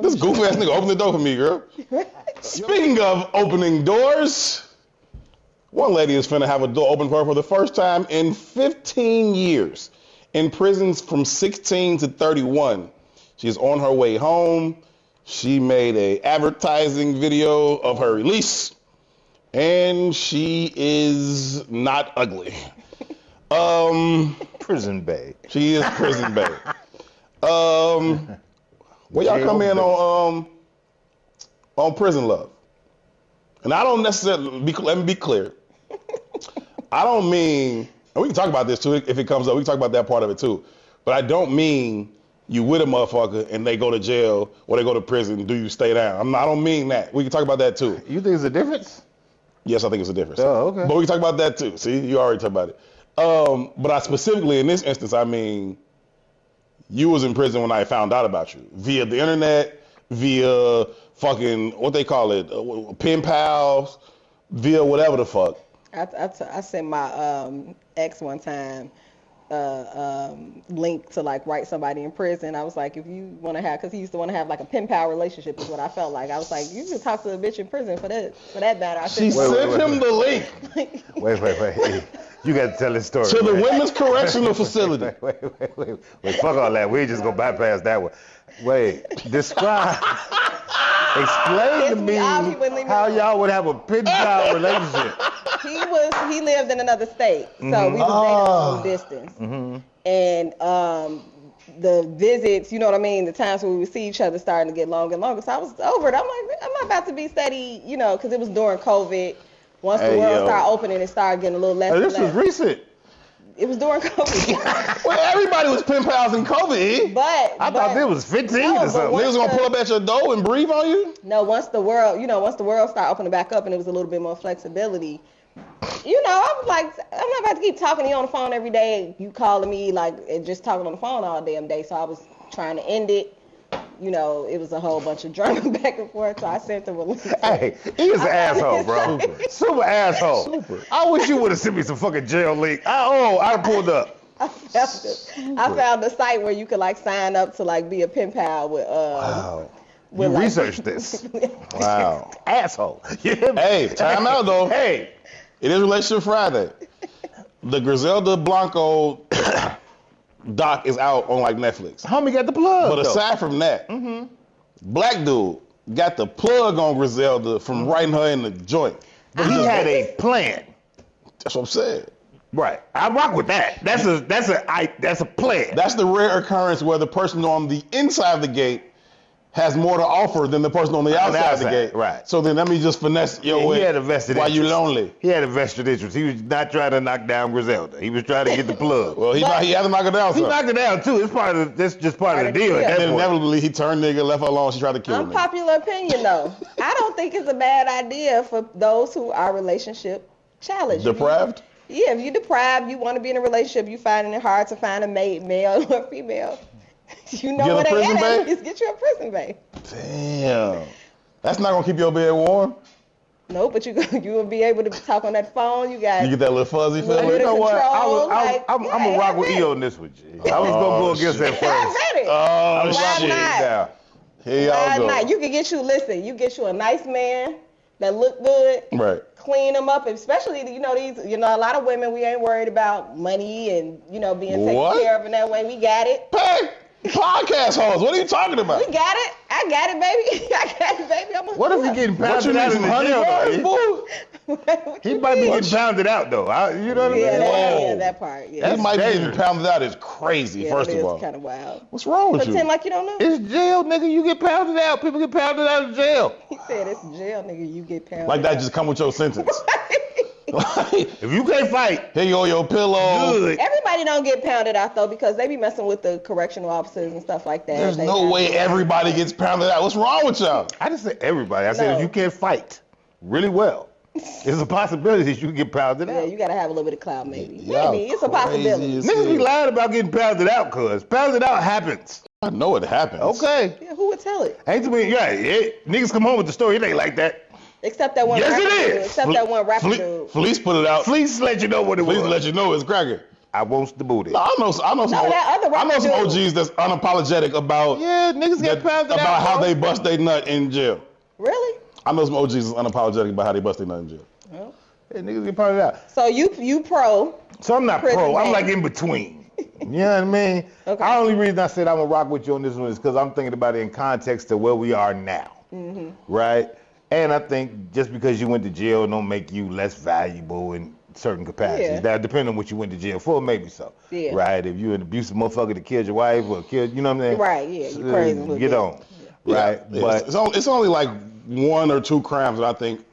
This goofy ass nigga open the door for me, girl. Speaking of opening doors, One lady is finna have a door open for her for the first time in 15 years. In prisons from 16 to 31. She's on her way home. She made a advertising video of her release. And she is not ugly. Prison Bay. She is Prison Bay. Where y'all come in on Prison Love? And I don't necessarily, let me be clear. I don't mean, and we can talk about this too if it comes up. We can talk about that part of it too. But I don't mean you with a motherfucker and they go to jail or they go to prison, do you stay down? I don't mean that. We can talk about that too. You think it's a difference? Yes, I think it's a difference. Oh, okay. But we can talk about that too. See, you already talked about it. But I specifically, in this instance, I mean, you was in prison when I found out about you. Via the internet, via fucking, what they call it, pen pals, via whatever the fuck. I sent my ex one time link to like write somebody in prison. I was like, if you want to have, because he used to want to have like a pen pal relationship is what I felt like. I was like, you can talk to a bitch in prison for that matter. She sent him the link. Wait. You got to tell this story. To the Women's Correctional Facility. Wait, fuck all that. We just gonna bypass that one. Wait, explain to me how y'all would have a pen pal relationship. He lived in another state, so we was dating long distance. Mm-hmm. And the visits, you know what I mean, the times when we would see each other starting to get longer and longer. So I was over it. I'm like, I'm not about to be steady, you know, because it was during COVID. Once the world started opening, it started getting a little less. This was recent. It was during COVID. Well, everybody was pen pals in COVID. I thought it was 15 or something. Niggas gonna pull up at your door and breathe on you? No, once the world started opening back up and it was a little bit more flexibility, you know, I was like, I'm not about to keep talking to you on the phone every day. You calling me like and just talking on the phone all damn day. So I was trying to end it. You know, it was a whole bunch of drama back and forth. So I sent him a link. Hey, he was an asshole, bro. Super asshole. I wish you would have sent me some fucking jail link. I pulled up. I found a site where you could like sign up to like be a pen pal with. Wow. With, you like, researched this. Wow. Asshole. Hey, time out though. Hey. It is Relationship Friday. The Griselda Blanco doc is out on like Netflix. Homie got the plug. But aside from that, Black dude got the plug on Griselda from writing her in the joint. But he had a plan. That's what I'm saying. Right. I rock with that. That's a plan. That's the rare occurrence where the person on the inside of the gate has more to offer than the person on the outside of the gate. Right. So then let me just finesse your way. He had a vested while interest. you lonely. He had a vested interest. He was not trying to knock down Griselda. He was trying to get the plug. Well, he had to knock it down. He knocked it down too. It's part of that's just part of the deal. And then inevitably he turned nigga, left her alone. She tried to kill him. Unpopular opinion though. I don't think it's a bad idea for those who are relationship challenged. Deprived? Yeah, if you're deprived, you want to be in a relationship, you finding it hard to find a mate, male or female. You know what they at, is get you a prison bae. Damn. That's not gonna keep your bed warm. No, but you will be able to talk on that phone. You get that little fuzzy feeling. You know what? I'm gonna rock with E on this with you. I was gonna go against that first. Oh shit! Not? Here y'all go. Not? You can get you a nice man that look good. Right. Clean them up, especially a lot of women, we ain't worried about money and being taken care of in that way. We got it. Hey, podcast host, what are you talking about? We got it. I got it, baby. I got it, baby. What if he getting pounded out in the jail? He might be getting pounded out though. You know what I mean? Yeah, that part. Yeah. He might be getting pounded out is crazy. First of all, it's kind of wild. What's wrong with you? Pretend like you don't know. It's jail, nigga. You get pounded out. People get pounded out of jail. He said it's jail, nigga. You get pounded. Like that just come with your sentence. If you can't fight, here you go, your pillow. Good. Everybody don't get pounded out though because they be messing with the correctional officers and stuff like that. There's no way everybody gets pounded out. What's wrong with y'all? I didn't say everybody. I said if you can't fight really well, there's a possibility that you can get pounded out. Yeah, you gotta have a little bit of clout maybe. Maybe it's a possibility. Niggas be lying about getting pounded out, cuz pounded out happens. I know it happens. Okay. Yeah, who would tell it? Ain't too many. Niggas come home with the story. It ain't like that. Except that one rapper dude. Except that one rapper dude. Fleece put it out. Fleece let you know what it was. Fleece let you know it's cracking. I wants the booty. No, I know some OGs that's unapologetic about niggas get pounded out. About how they bust their nut in jail. Really? I know some OGs that's unapologetic about how they bust their nut in jail. Well, Hey, niggas get pointed out. So you pro. So I'm not Prison pro. I'm man. like in between. You know what I mean? Okay. The only reason I said I'm gonna rock with you on this one is because I'm thinking about it in context to where we are now, right? And I think just because you went to jail don't make you less valuable in certain capacities. Yeah. That depends on what you went to jail for, maybe so. Yeah. Right? If you an abusive motherfucker that killed your wife or killed, you know what I'm saying? Right, yeah, you crazy a little Get bit. on. Right? Yeah, But it's only like 1 or 2 crimes that I think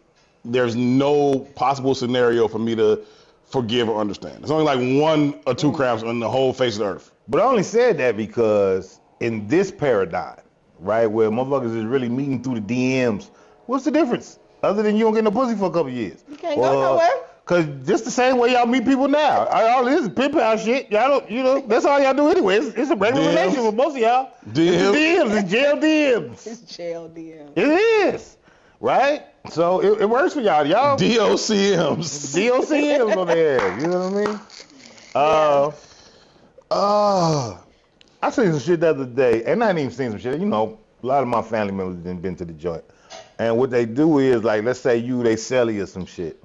there's no possible scenario for me to forgive or understand. It's only like 1 or 2 crimes on the whole face of the earth. But I only said that because in this paradigm, right, where motherfuckers is really meeting through the DMs, what's the difference? Other than you don't get no pussy for a couple years. You can't go nowhere. Cause just the same way y'all meet people now. All this is pimp house shit. Y'all don't, that's all y'all do anyway. It's a regular DMs. relationship with most of y'all. DMs. It's jail DMs. It's jail DM. It is. Right? So it works for y'all. Y'all DOCMs. DOCMs on the ass. You know what I mean? I seen some shit the other day, and I ain't even seen some shit. You know, a lot of my family members didn't been to the joint. And what they do is, like, let's say they sell you some shit.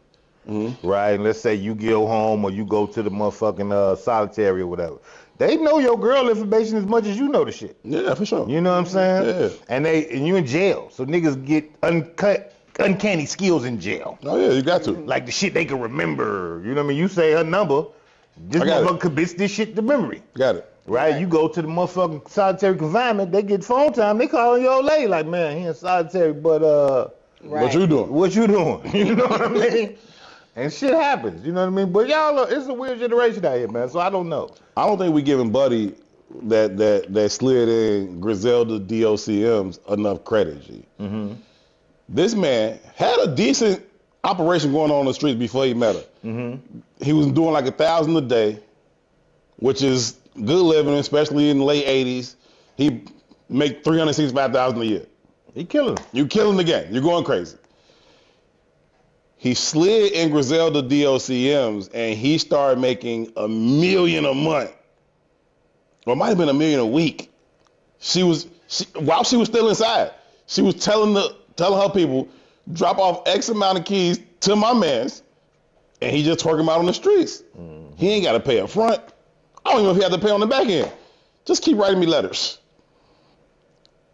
Right? And let's say you go home or you go to the motherfucking solitary or whatever. They know your girl information as much as you know the shit. Yeah, for sure. You know what I'm saying? Yeah. And you in jail. So niggas get uncanny skills in jail. Oh yeah, you got to. Like the shit they can remember. You know what I mean? You say her number, this I got motherfucker it. commits this shit to memory. Got it. Right? You go to the motherfucking solitary confinement, they get phone time, they calling your old lady like, man, he in solitary, but Right. What you doing? what you doing? You know what I mean? And shit happens, you know what I mean? But y'all, it's a weird generation out here, man, so I don't know. I don't think we giving Buddy that slid in Griselda DOCMs enough credit, G. This man had a decent operation going on the streets before he met her. He was doing like 1,000 a day, which is good living, especially in the late 80s. He make $365,000 a year. He killing them. You killing the game. You're going crazy. He slid in Griselda DOCMs and he started making $1 million a month. Or it might have been $1 million a week. While she was still inside, she was telling her people, drop off X amount of keys to my mans, and he just twerk them out on the streets. He ain't got to pay up front. I don't even know if he had to pay on the back end. Just keep writing me letters.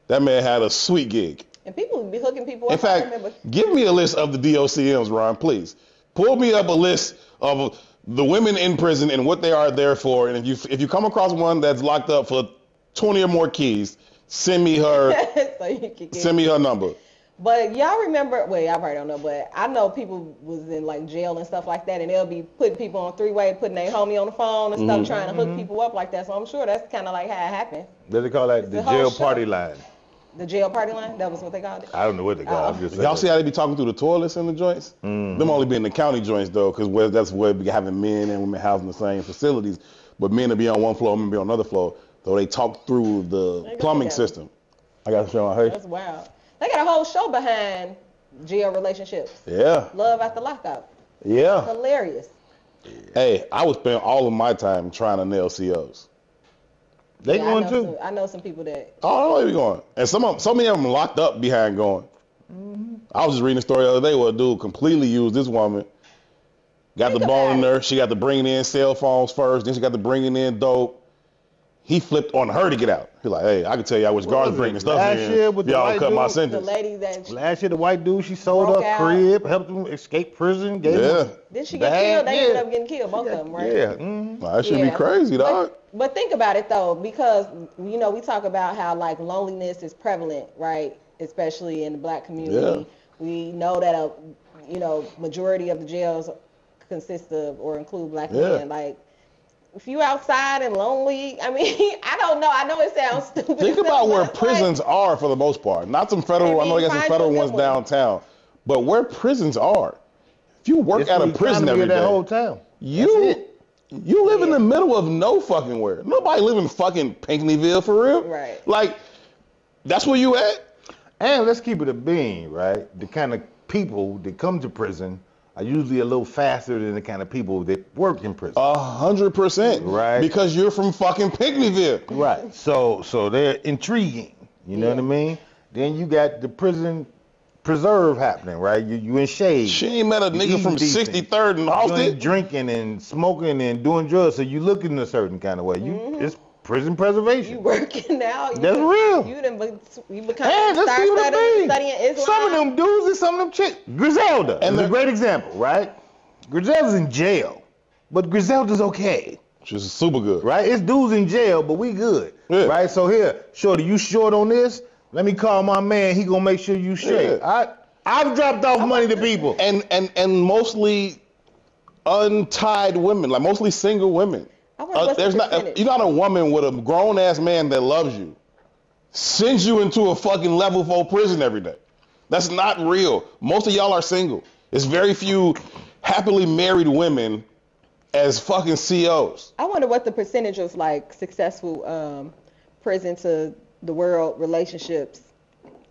That man had a sweet gig. And people be hooking people up. In fact, I remember. give me a list of the DOCMs, Ron, please. Pull me up a list of the women in prison and what they are there for. And if you come across one that's locked up for 20 or more keys, send me her So you can get send me her number. But y'all remember, well, y'all probably don't know, but I know people was in like jail and stuff like that, and they'll be putting people on 3-way, putting their homie on the phone and stuff, trying to hook people up like that. So I'm sure that's kind of like how it happened. What they call that? The whole jail show. party line. The jail party line, that was what they called it. I don't know what they call it. I'm just saying. Y'all see how they be talking through the toilets in the joints? Them only be in the county joints though, because that's where we having men and women housed in the same facilities. But men will be on one floor, women be on another floor. So they talk through the plumbing together. system. I got to show my That's wild. They got a whole show behind jail relationships. Yeah. Love after lockout. Yeah. Hilarious. Hey, I would spend all of my time trying to nail COs. They Yeah, going too. I know some people that. Oh, I don't know where we going. And so many of them locked up behind going. I was just reading a story the other day where a dude completely used this woman. Got Think the ball in about her. She got to bringing in cell phones first. Then she got to bringing in dope. He flipped on her to get out. He's like, hey, I can tell y'all which guards was bringing it? stuff Last in. year with the Y'all white cut my dude? The sentence. lady that. Last year, the white dude, she sold Broke her out. crib, helped him escape prison, gave him Did she get Bad, killed? They ended yeah. up getting killed, both of them, right? Yeah. That should Yeah. be crazy, dog. But think about it though, because we talk about how like loneliness is prevalent, right? Especially in the black community. Yeah. We know that majority of the jails consist of or include black Yeah. men. Like, if you outside and lonely, I mean, I don't know. I know it sounds stupid. Think about where but it's like- prisons are for the most part. Not some federal. I know they got some Find federal you a ones good one. downtown, but where prisons are. If you work It's at a the prison economy every of that day, whole town. you live in the middle of no fucking where. Nobody live in fucking Pinckneyville for real. Right. Like, that's where you at. And let's keep it a bean, right? The kind of people that come to prison are usually a little faster than the kind of people that work in prison. 100%. Right. Because you're from fucking Pinckneyville. Right. So they're intriguing. You know what I mean? Then you got the prison preserve happening, right? You in shade. She ain't met a You nigga eating from decent. 63rd and You ain't Austin. drinking and smoking and doing drugs, so you looking a certain kind of way. It's prison preservation. You working now? That's real. You become Hey, let's start keep it a bean. studying Islam. Some of them dudes and some of them chicks. Griselda And is a the- great example, right? Griselda's in jail, but Griselda's okay, She's super good. right? It's dudes in jail, but we good, Yeah. right? So here, Shorty, you short on this? Let me call my man. He gonna make sure you straight. Yeah. I've dropped off money to people. And mostly untied women, like mostly single women. I wonder what's the There's not percentage? you're not a woman with a grown ass man that loves you, sends you into a fucking level 4 prison every day. That's not real. Most of y'all are single. There's very few happily married women as fucking COs. I wonder what the percentage of like successful prison to the world relationships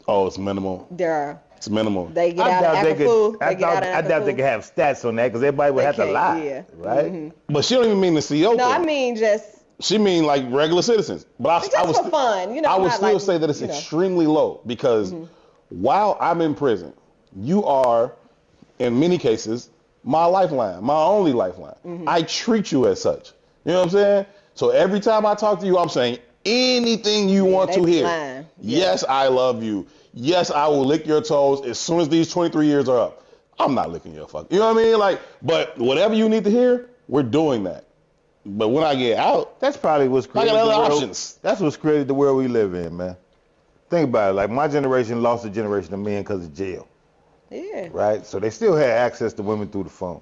Oh, it's minimal. there are. It's minimal. They get out and act a fool. I doubt they could have stats on that because everybody would They have to can't, lie, yeah. right? But she don't even mean the CO No, thing. I mean just She mean like regular citizens. But just I would for fun, you know. I would not still like, say that it's you know. extremely low because while I'm in prison, you are, in many cases, my lifeline, my only lifeline. I treat you as such. You know what I'm saying? So every time I talk to you, I'm saying anything you want they to be hear. lying. Yeah. Yes, I love you. Yes, I will lick your toes as soon as these 23 years are up. I'm not licking your fuck. You know what I mean? Like, but whatever you need to hear, we're doing that. But when I get out, That's probably what's I created got the other world. options. That's what's created the world we live in, man. Think about it. Like my generation lost a generation of men because of jail, Yeah. right? So they still had access to women through the phone.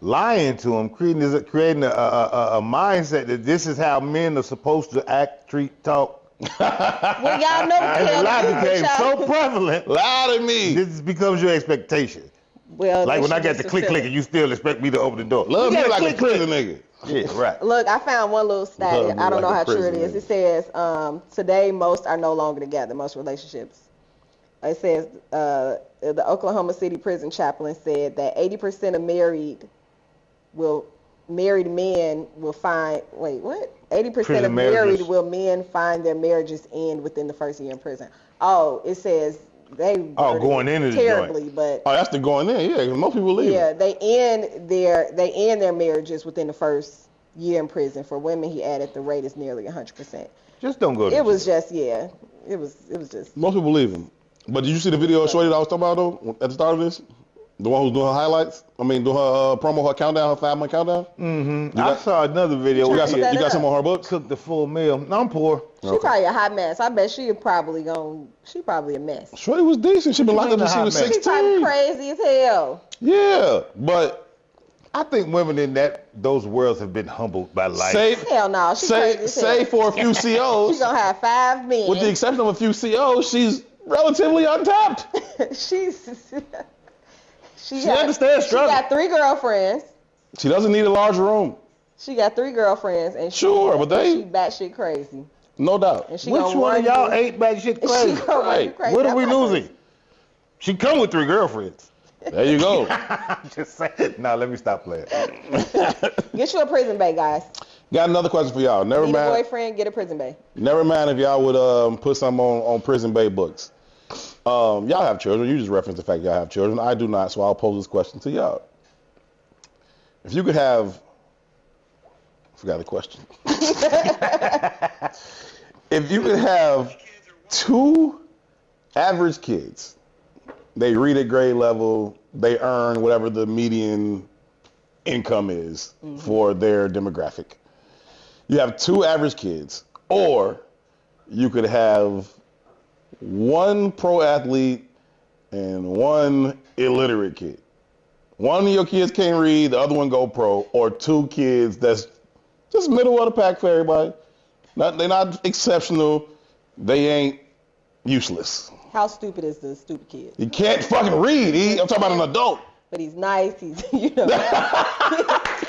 Lying to them, creating a mindset that this is how men are supposed to act, treat, talk. Well, y'all know And the hell lie to do with became y'all. so prevalent. lie to me. This becomes your expectation. Well, Like they when I should got just the click fulfill click it. and you still expect me to open the door. Love You me gotta like a click, click. prison nigga. Yeah, right. Look, I found one little stat. Love me I don't know like a how true it prison is. nigga. It says today most are no longer together. Most relationships. It says the Oklahoma City prison chaplain said that 80% of married men will find. Wait, what? 80% Prison of marriages. married men find their marriages end within the first year in prison. Oh, it says they worded going it into the terribly, but Oh, that's the going in. Yeah, 'cause most people leave. yeah, they end their marriages within the first year in prison. For women, he added the rate is nearly 100%. Just don't go to It jail. was just it was just Most people leave him. But did you see the video of Shorty that I was talking about though at the start of this? The one who's doing her highlights? I mean, doing her promo, her countdown, her 5-month countdown? Mm-hmm. I saw another video. You where got, she some, you got some on her books? cooked the full meal. No, I'm poor. she probably a hot mess. I bet she probably a mess. Shorty was decent. She been locked up since she was Hot mess. She probably 16. crazy as hell. Yeah, but I think women in those worlds have been humbled by life. say, Hell no, she crazy as hell. say for a few She COs, gonna have 5 men. with the exception of a few COs, she's relatively untapped. she understands She struggle. got 3 girlfriends. She doesn't need a large room, She got 3 girlfriends, and Sure, but they- she batshit crazy. no doubt. And she Which gonna one run of y'all you- ain't bad shit She crazy? gonna run you Right. crazy. What are we I'm not losing? She come with 3 girlfriends. There you go. Just saying. No, let me stop playing. Get you a prison bae, guys. Got another question for y'all. Never Need a mind. boyfriend, get a prison bae. Never mind if y'all would put some on Prison Bay books. Y'all have children. You just referenced the fact y'all have children. I do not, so I'll pose this question to y'all. If you could have, I forgot the question. If you could have 2 average kids, they read at grade level, they earn whatever the median income is for their demographic. You have 2 average kids, or you could have 1 pro athlete and 1 illiterate kid. One of your kids can't read, the other one go pro, or 2 kids that's just middle of the pack for everybody. They're not exceptional. They ain't useless. How stupid is the stupid kid? You can't fucking read. I'm talking about an adult. But he's nice. He's, you know. I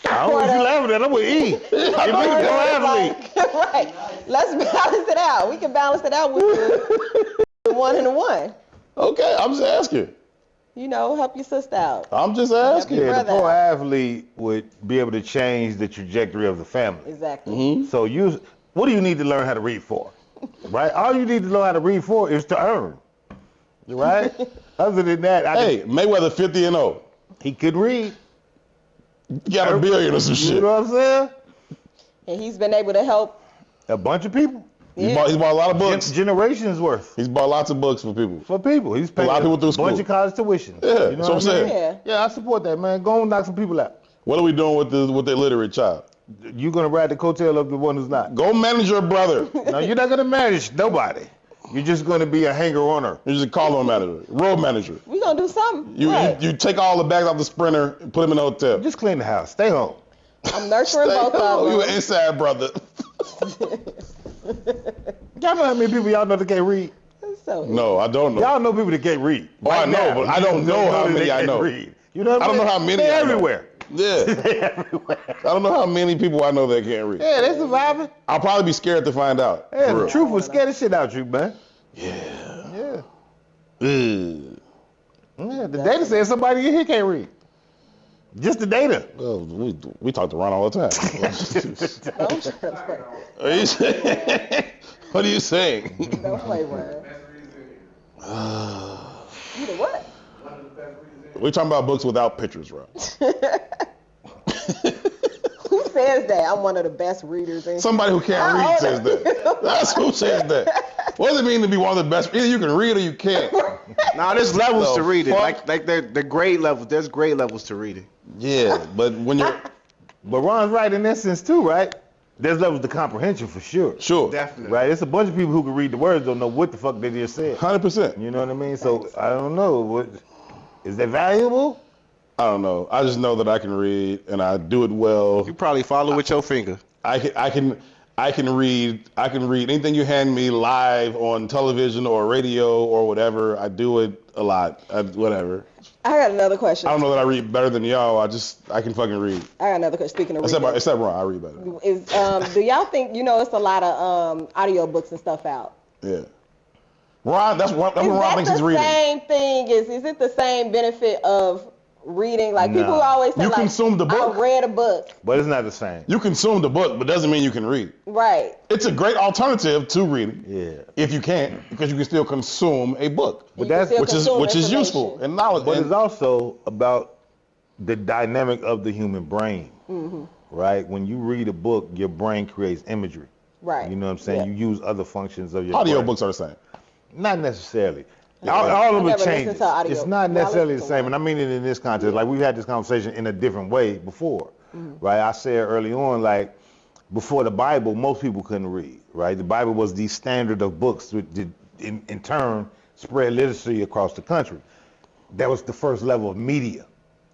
don't want you laughing at. I'm with E. If you can go athlete. Right. Let's balance it out. We can balance it out with the 1 and the 1. Okay, I'm just asking. You know, help your sister out. I'm just asking. Your Yeah, the brother pro out. athlete would be able to change the trajectory of the family. Exactly. So what do you need to learn how to read for? Right? All you need to know how to read for is to earn. right? Other than that, Hey, Mayweather 50-0. he could read. He got $1 billion or some You shit. know what I'm saying? And he's been able to help. A bunch of people. He's bought a lot of books. Generations worth. He's bought lots of books for people. He's paying lot of people through a bunch school. of college tuition. Yeah, you know that's what I'm saying. Yeah. Yeah, I support that, man. Go and knock some people out. What are we doing with the illiterate child? You're gonna ride the coattail of the one who's not. Go manage your brother. No, you're not gonna manage nobody. You're just gonna be a hanger-oner. You just call him manager, road manager. We gonna do something. You, Right. you take all the bags off the Sprinter and put them in the hotel. Just clean the house. Stay home. I'm nurturing both of You them. an inside brother. Y'all know how many people y'all know that can't read? So, No, I don't know. Y'all know people that can't read. Oh, I Right know, now. but I don't know how that many they I can't know. read. You know what I don't I'm know saying? how many They're I know. everywhere. Yeah. They're everywhere. I don't know how many people I know that can't read. Yeah, they surviving. I'll probably be scared to find out. Yeah, For the real. truth will scare the shit out you, man. Yeah. Yeah. Ugh. Yeah, the data says somebody in here can't read. Just the data. Well, we talk to Ron all the time. don't play. Are you saying? What are you saying? Don't play word. You the what? We're talking about books without pictures, Ron. Who says that? I'm one of the best readers. In Somebody who can't How read old says are that. That's who says that. What does it mean to be one of the best? Either you can read or you can't. Now there's levels The to reading. fuck? Like the grade levels. There's grade levels to reading. Yeah, but when you're But Ron's right in that sense too, right? There's levels to comprehension for sure. sure, Definitely. Right? It's a bunch of people who can read the words, don't know what the fuck they just said. 100%. You know what I mean? So I don't know. What is that valuable? I don't know. I just know that I can read and I do it well. You probably follow with your finger. I can read anything you hand me live on television or radio or whatever. I do it a lot. Whatever. I got another question. I don't know that I read better than y'all. I can fucking read. I got another question. Speaking of Except reading, Ron, I read better. do y'all think it's a lot of audio books and stuff out? Yeah. Ron, that's what Ron thinks he's the reading. same thing? Is it the same benefit of reading? Like people No. always say, You like, consume the book. I read a book. But it's not the same. You consume the book, but doesn't mean you can read. Right. It's a great alternative to reading. Yeah. If you can't, because you can still consume a book, You can that's- still which is consume useful information. and knowledge. But and- it's also about the dynamic of the human brain, right? When you read a book, your brain creates imagery. Right. You know what I'm saying? Yeah. You use other functions of your audio brain. books are the same. Not necessarily. Yeah. All I of it never listened changes. to audio. It's not Well, I necessarily the listened to same, one. and I mean it in this context. Like we've had this conversation in a different way before, right? I said early on, like before the Bible, most people couldn't read, right? The Bible was the standard of books, which did, in turn spread literacy across the country. That was the first level of media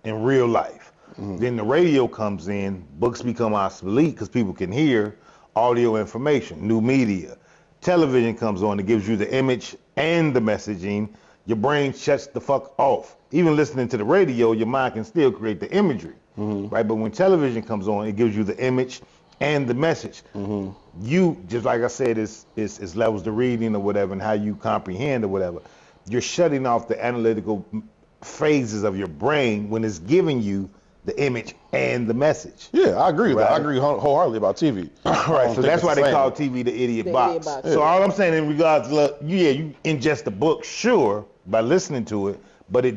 in real life. Then the radio comes in, books become obsolete because people can hear audio information, new media. Television comes on, it gives you the image and the messaging. Your brain shuts the fuck off. Even listening to the radio, your mind can still create the imagery, right? But when television comes on, it gives you the image and the message. You, just like I said, it's levels to reading or whatever and how you comprehend or whatever. You're shutting off the analytical phases of your brain when it's giving you the image and the message. Yeah, I agree with that. I Right. agree wholeheartedly about TV. Right, so that's why they call TV the idiot The box. idiot box. So all I'm saying in regards to, you ingest the book, sure, by listening to it, but it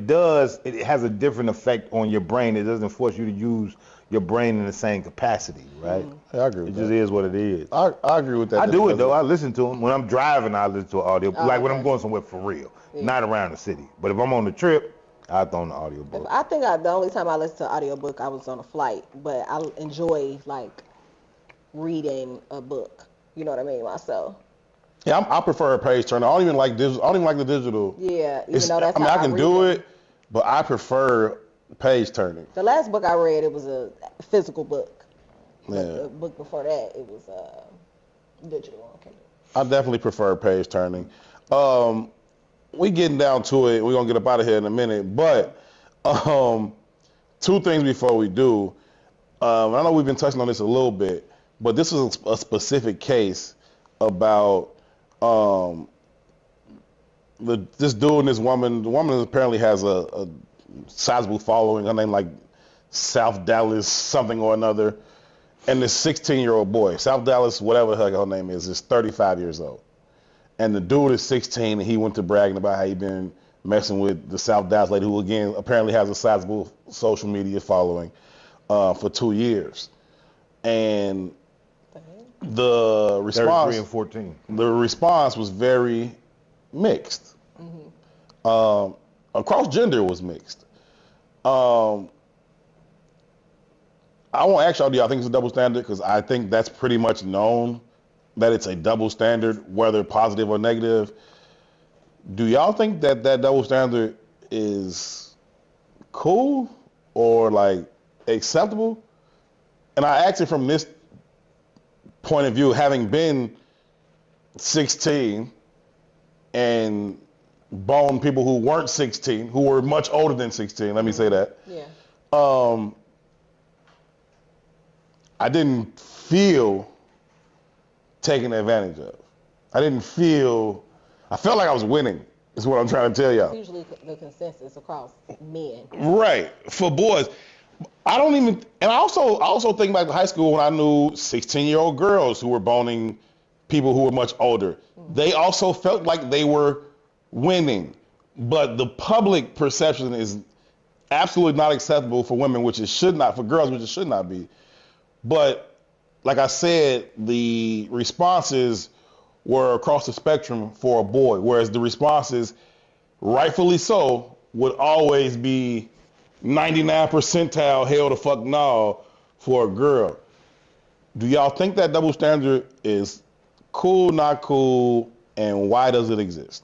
has a different effect on your brain. It doesn't force you to use your brain in the same capacity, right? Yeah, I agree It with just that. is what it is. I agree with that. I just do it because though. I listen to them. When I'm driving, I listen to an audio. Like when okay. I'm going somewhere for real, not around the city. But if I'm on the trip, I throw on the audio book. I think the only time I listened to an audiobook, I was on a flight, but I enjoy like reading a book. You know what I mean, myself. Yeah, I prefer a page turner. I don't even like digital. I don't even like the digital. Yeah, even It's, though that's I mean, how I can read do them. it, but I prefer page turning. The last book I read, it was a physical book. But Yeah. the book before that, it was digital on Kindle. I definitely prefer page turning. We getting down to it. We're gonna get up out of here in a minute, but two things before we do. I know we've been touching on this a little bit, but this is a specific case about this dude and this woman. The woman apparently has a sizable following. Her name like South Dallas something or another. And this 16-year-old boy, South Dallas, whatever the heck her name is 35 years old. And the dude is 16 and he went to bragging about how he been messing with the South Dallas lady, who again apparently has a sizable social media following, for 2 years. And the 33 and 14. response was very mixed. Across gender was mixed. I won't ask y'all, do y'all think it's a double standard? Because I think that's pretty much known that it's a double standard, whether positive or negative. Do y'all think that that double standard is cool or like acceptable? And I ask it from this point of view, having been 16 and boned people who weren't 16, who were much older than 16, let me say that. Yeah. I didn't feel taken advantage of. I felt like I was winning, is what I'm trying to tell y'all. Usually the consensus across men. Right, for boys. I also think back to high school when I knew 16-year-old girls who were boning people who were much older. They also felt like they were winning. But the public perception is absolutely not acceptable for women, which it should not, for girls, which it should not be. But like I said, the responses were across the spectrum for a boy, whereas the responses, rightfully so, would always be 99 percentile hell the fuck no for a girl. Do y'all think that double standard is cool, not cool, and why does it exist?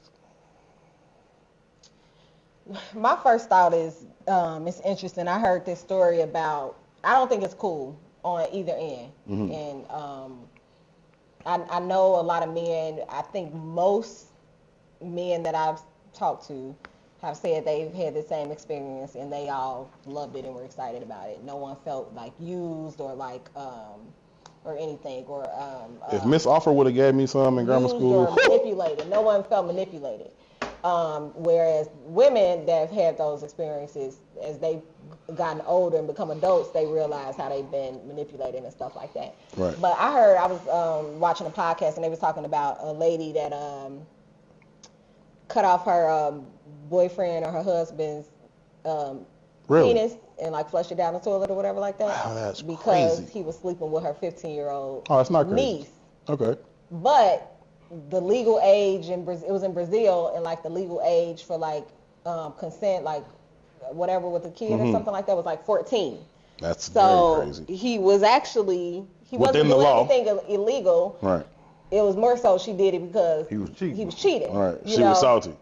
My first thought is it's interesting. I heard this story about, I don't think it's cool on either end. And I know a lot of men, I think most men that I've talked to have said they've had the same experience and they all loved it and were excited about it. No one felt like used or like or anything, or if Miss Offer would have gave me some in grammar school, or manipulated. No one felt manipulated. Whereas women that have had those experiences, as they've gotten older and become adults, they realize how they've been manipulated and stuff like that. Right. But I was watching a podcast and they were talking about a lady that cut off her boyfriend or her husband's Really? penis and like flushed it down the toilet or whatever like that. Wow, that's because crazy. he was sleeping with her 15-year-old Oh, that's not crazy. niece. Okay. But the legal age in Brazil, it was in Brazil, and like the legal age for like consent, like whatever with the kid or something like that, was like 14. That's So very crazy. he was actually, he Within wasn't the doing law. anything illegal. Right. It was more so she did it because He was cheating. He was cheating. Right. you She was know? salty.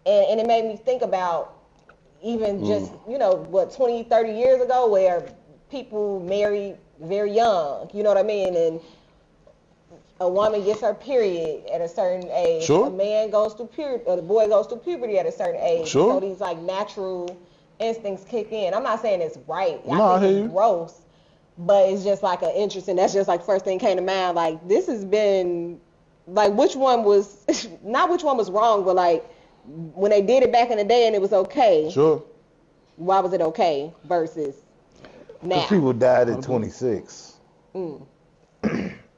And it made me think about even just, 20, 30 years ago where people married very young, you know what I mean? And a woman gets her period at a certain age. Sure. A man goes through puberty, or the boy goes through puberty at a certain age. Sure. So these like natural instincts kick in. I'm not saying it's right. No, I think hear it's you. gross. But it's just like an interesting, that's just like first thing came to mind. Like this has been, like which one was, not which one was wrong, but like when they did it back in the day and it was okay, Sure. why was it okay versus now? Because people died at 26. You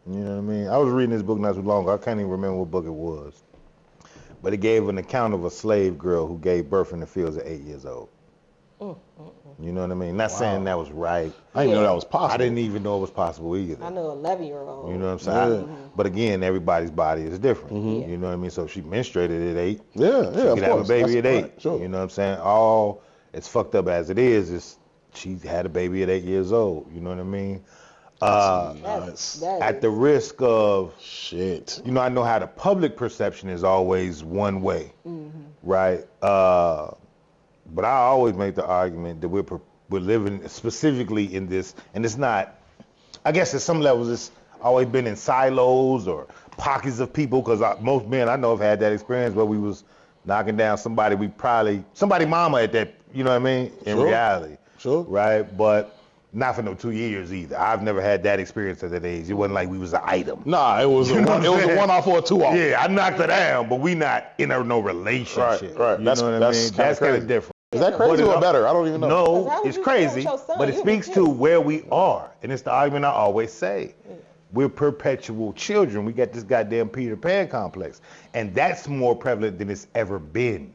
know what I mean? I was reading this book not too long ago. I can't even remember what book it was. But it gave an account of a slave girl who gave birth in the fields at 8 years old. You know what I mean? Not saying that was right. I didn't know that was possible. I didn't even know it was possible either. I know 11-year-old. You know what I'm saying? But again, everybody's body is different. Yeah. You know what I mean? So if she menstruated at 8, Yeah, yeah, she of could have a course. baby at That's 8. right, sure. You know what I'm saying? All as fucked up as it is she had a baby at 8 years old. You know what I mean? Nuts. At the risk of, Shit. you know, I know how the public perception is always one way, right? But I always make the argument that we're living specifically in this, and it's not, I guess at some levels it's always been in silos or pockets of people, because most men I know have had that experience where we was knocking down somebody somebody mama at that, you know what I mean, in Sure. reality. Sure. Right? But not for no 2 years either. I've never had that experience at that age. It wasn't like we was an item. Nah, it was a one-off or a two-off. Yeah, I knocked her down, but we not in no relationship. Right. You That's- know what that's I mean? kinda That's kind crazy. of different. Is that crazy But or better? I don't even know. Because No, how would it's you feel with crazy, your son? but it You speaks were to kids. where we are. And it's the argument I always say. We're perpetual children. We got this goddamn Peter Pan complex. And that's more prevalent than it's ever been.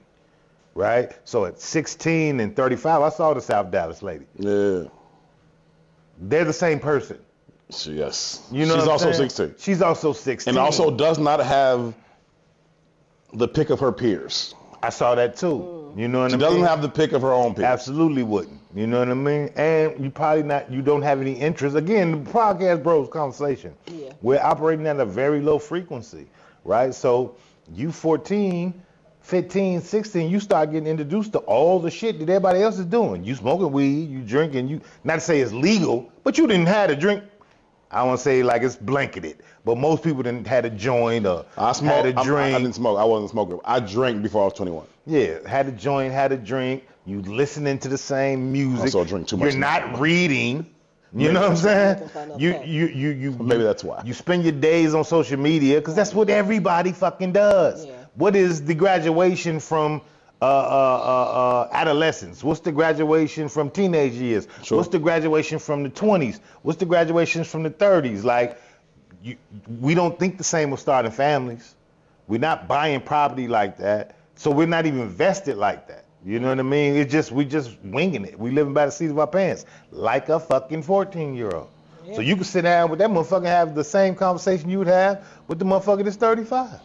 right? So at 16 and 35, I saw the South Dallas lady. Yeah. They're the same person. Yes. You know She's what I'm also saying? 16. She's also 16. And also does not have the pick of her peers. I saw that too. You know what I She mean? doesn't have the pick of her own peers. Absolutely wouldn't. You know what I mean? And you don't have any interest. Again, the podcast bros conversation. Yeah. We're operating at a very low frequency, right? So you 14, 15, 16, you start getting introduced to all the shit that everybody else is doing. You smoking weed, you drinking, not to say it's legal, but you didn't have a drink. I don't want to say like it's blanketed, but most people didn't had a joint or I smoked. had a drink. I didn't smoke. I wasn't a smoker. I drank before I was 21. Yeah, had a joint, had a drink. You listening to the same music. Also drink too much. You're not reading. You know what I'm saying? You Maybe that's why. You spend your days on social media because that's what everybody fucking does. Yeah. What is the graduation from adolescence? What's the graduation from teenage years? Sure. What's the graduation from the 20s? What's the graduations from the 30s? Like, we don't think the same of starting families. We're not buying property like that. So we're not even vested like that. You know what I mean? We just winging it. We living by the seat of our pants like a fucking 14-year-old. Yeah. So you can sit down with that motherfucker and have the same conversation you would have with the motherfucker that's 35.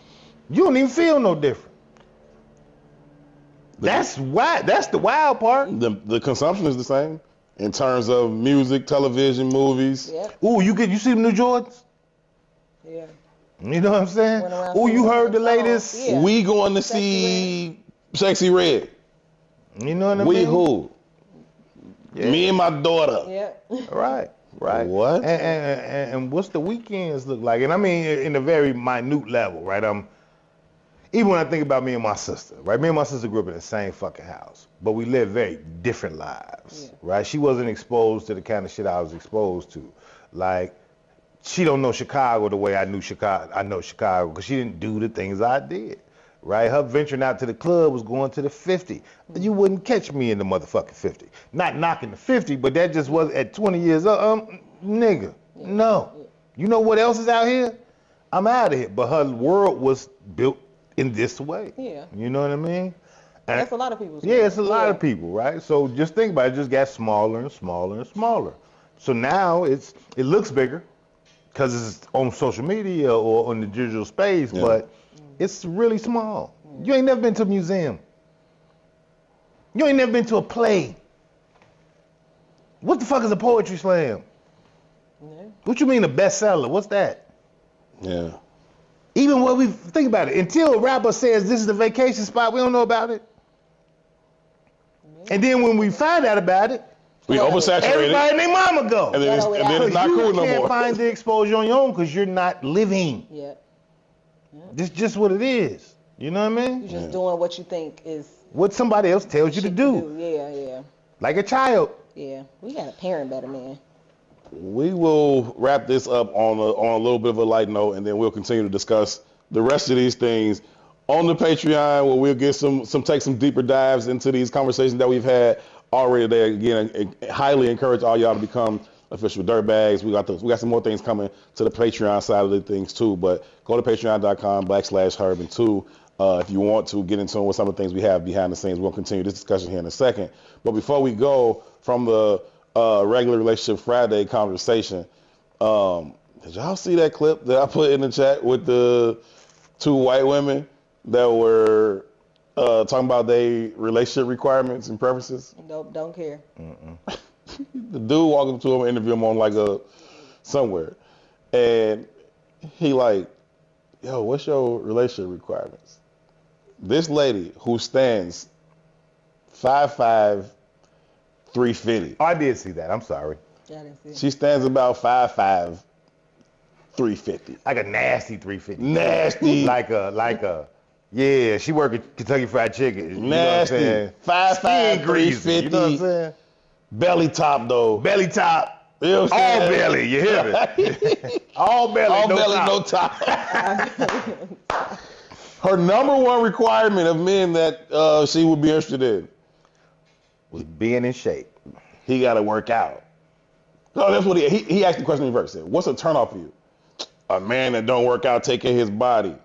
You don't even feel no different. That's why. That's the wild part. The consumption is the same in terms of music, television, movies. Yeah. Ooh, you see the new Jordans? Yeah. You know what I'm saying? Went around Ooh, you singing heard the songs. latest? Yeah. We going to Sexy see Sexy Red. You know what I We mean? who? Yeah. Me and my daughter. Yeah. Right. What? And what's the weekends look like? And I mean, in a very minute level, right? Even when I think about me and my sister, right? Me and my sister grew up in the same fucking house, but we lived very different lives, right? She wasn't exposed to the kind of shit I was exposed to. Like, she don't know Chicago the way I know Chicago, because she didn't do the things I did, right? Her venturing out to the club was going to the 50. You wouldn't catch me in the motherfucking 50. Not knocking the 50, but that just was at 20 years old. Nigga, no. You know what else is out here? I'm out of here. But her world was built in this way. Yeah. You know what I mean? And That's a lot of people's yeah, it's a lot Yeah. of people, right? So just think about it. It just got smaller and smaller and smaller. So now it looks bigger because it's on social media or on the digital space, but it's really small. You ain't never been to a museum. You ain't never been to a play. What the fuck is a poetry slam? Yeah. What you mean a bestseller? What's that? Yeah. Even when we think about it, until a rapper says this is a vacation spot, we don't know about it. And then when we find out about it, We oversaturated. everybody and their mama go. And then it's not cool no You can't more. find the exposure on your own because you're not living. Yeah. This just what it is. You know what I mean? You're just doing what you think is What somebody else tells you to shit do. Yeah. Like a child. Yeah. We got a parent better, man. We will wrap this up on a little bit of a light note, and then we'll continue to discuss the rest of these things on the Patreon, where we'll get take some deeper dives into these conversations that we've had already today. Again, I highly encourage all y'all to become official dirtbags. We got some more things coming to the Patreon side of the things too. But go to patreon.com/Herbin2 if you want to get into with some of the things we have behind the scenes. We'll continue this discussion here in a second. But before we go from the regular Relationship Friday conversation, did y'all see that clip that I put in the chat with the two white women that were talking about their relationship requirements and preferences? Nope, don't care. The dude walked up to him, interview him on somewhere, and he like, yo, what's your relationship requirements? This lady who stands 5'5", 350. Oh, I did see that. I'm sorry. Yeah, I didn't see it. She stands about 5'5", 350. Like a nasty 350. Nasty. Like a, yeah, she work at Kentucky Fried Chicken. You know what I'm Nasty. saying? 5'5", Skin greasy, 350. You know what I'm saying? Belly top though. Belly top. You know what I'm All saying? belly, you hear me? All belly, All no belly, top. no top. Her number one requirement of men that she would be interested in, Was being in shape. he got to work out. No, that's what he asked the question in reverse. Said, what's a turnoff for you? A man that don't work out, take care of his body.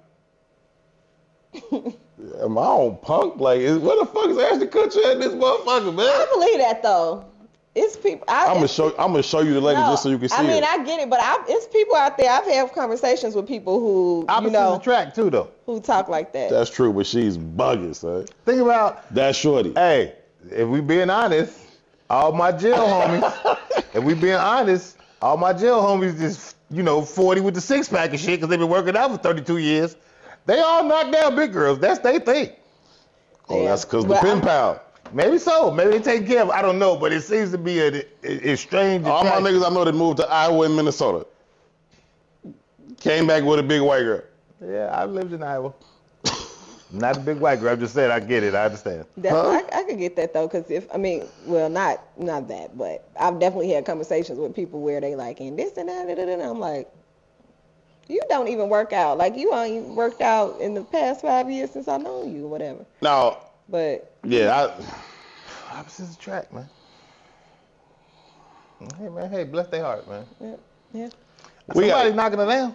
My own punk. Like, where the fuck is Ashton Kutcher at this motherfucker, man? I believe that though. It's people. I'm gonna show you the lady just so you can see I mean, it. I get it, but it's people out there. I've had conversations with people who, Opposites attract too, though. who talk like that. That's true, but she's bugging, son. Think about That's shorty. Hey, if we being honest, all my jail homies. If we being honest, all my jail homies just 40 with the 6-pack and shit because they've been working out for 32 years. They all knock down big girls. That's they thing. Oh, that's because the pen pal. Maybe so. Maybe they take care of it. I don't know, but it seems to be a strange. All my niggas I know that moved to Iowa and Minnesota came back with a big white girl. Yeah, I've lived in Iowa. Not a big white girl. I'm just saying, I get it. I understand. I could get that though, because not that, but I've definitely had conversations with people where they like, and this and that, and I'm like, you don't even work out. Like, you ain't worked out in the past 5 years since I know you, or whatever. Now, But yeah, Opposites attract, man. Hey, man. Hey, bless their heart, man. yeah. Somebody's knocking her down.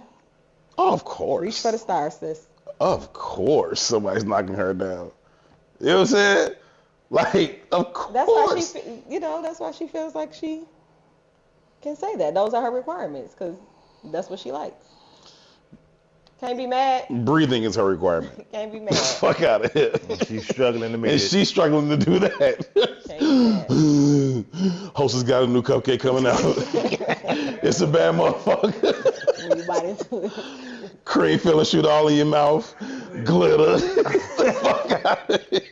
of course. Reach for the stars, sis. Of course, somebody's knocking her down. You know what I'm saying? Like, of course. That's why that's why she feels like she can say that. Those are her requirements, because that's what she likes. Can't be mad. Breathing is her requirement. Can't be mad. Fuck out of here. She's struggling to meet And it. she's struggling to do that. Can't be mad. Hostess got a new cupcake coming out. It's a bad motherfucker. When you bite into it. Cream filling shoot all in your mouth. Glitter. Fuck out of here.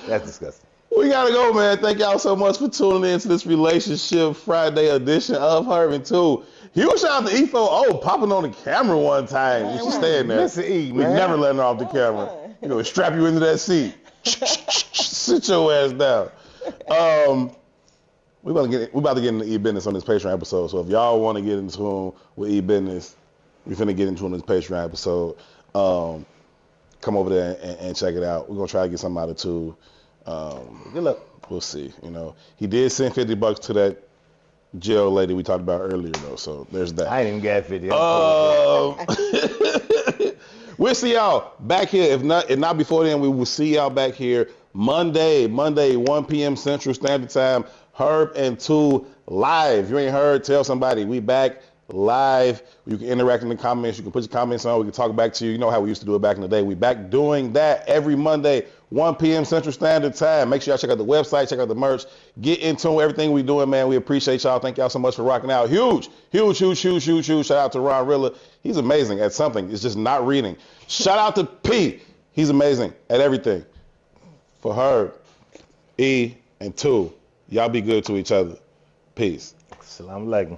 That's disgusting. We gotta go, man. Thank y'all so much for tuning in to this Relationship Friday edition of Herman 2. Huge shout out to E4O popping on the camera one time. She's staying there. Mr. E, We man. never letting her off the camera. You know, strap you into that seat. Sit your ass down. We about to get into e-business on this Patreon episode. So if y'all want to get in tune with e-business, we finna get into this Patreon episode. Come over there and check it out. We're gonna try to get something out of two. Good luck. We'll see. He did send $50 to that jail lady we talked about earlier, though. So there's that. I ain't even got 50. We'll see y'all back here. If not before then, we will see y'all back here Monday, 1 p.m. Central Standard Time. Herb and 2 live. If you ain't heard, tell somebody. We back live. You can interact in the comments. You can put your comments on. We can talk back to you. You know how we used to do it back in the day. We back doing that every Monday, 1 p.m. Central Standard Time. Make sure y'all check out the website, check out the merch. Get in tune with everything we doing, man. We appreciate y'all. Thank y'all so much for rocking out. Huge. Shout out to Ron Rilla. He's amazing at something. It's just not reading. Shout out to P. He's amazing at everything. For Herb, E, and 2, y'all be good to each other. Peace. Assalamu alaikum.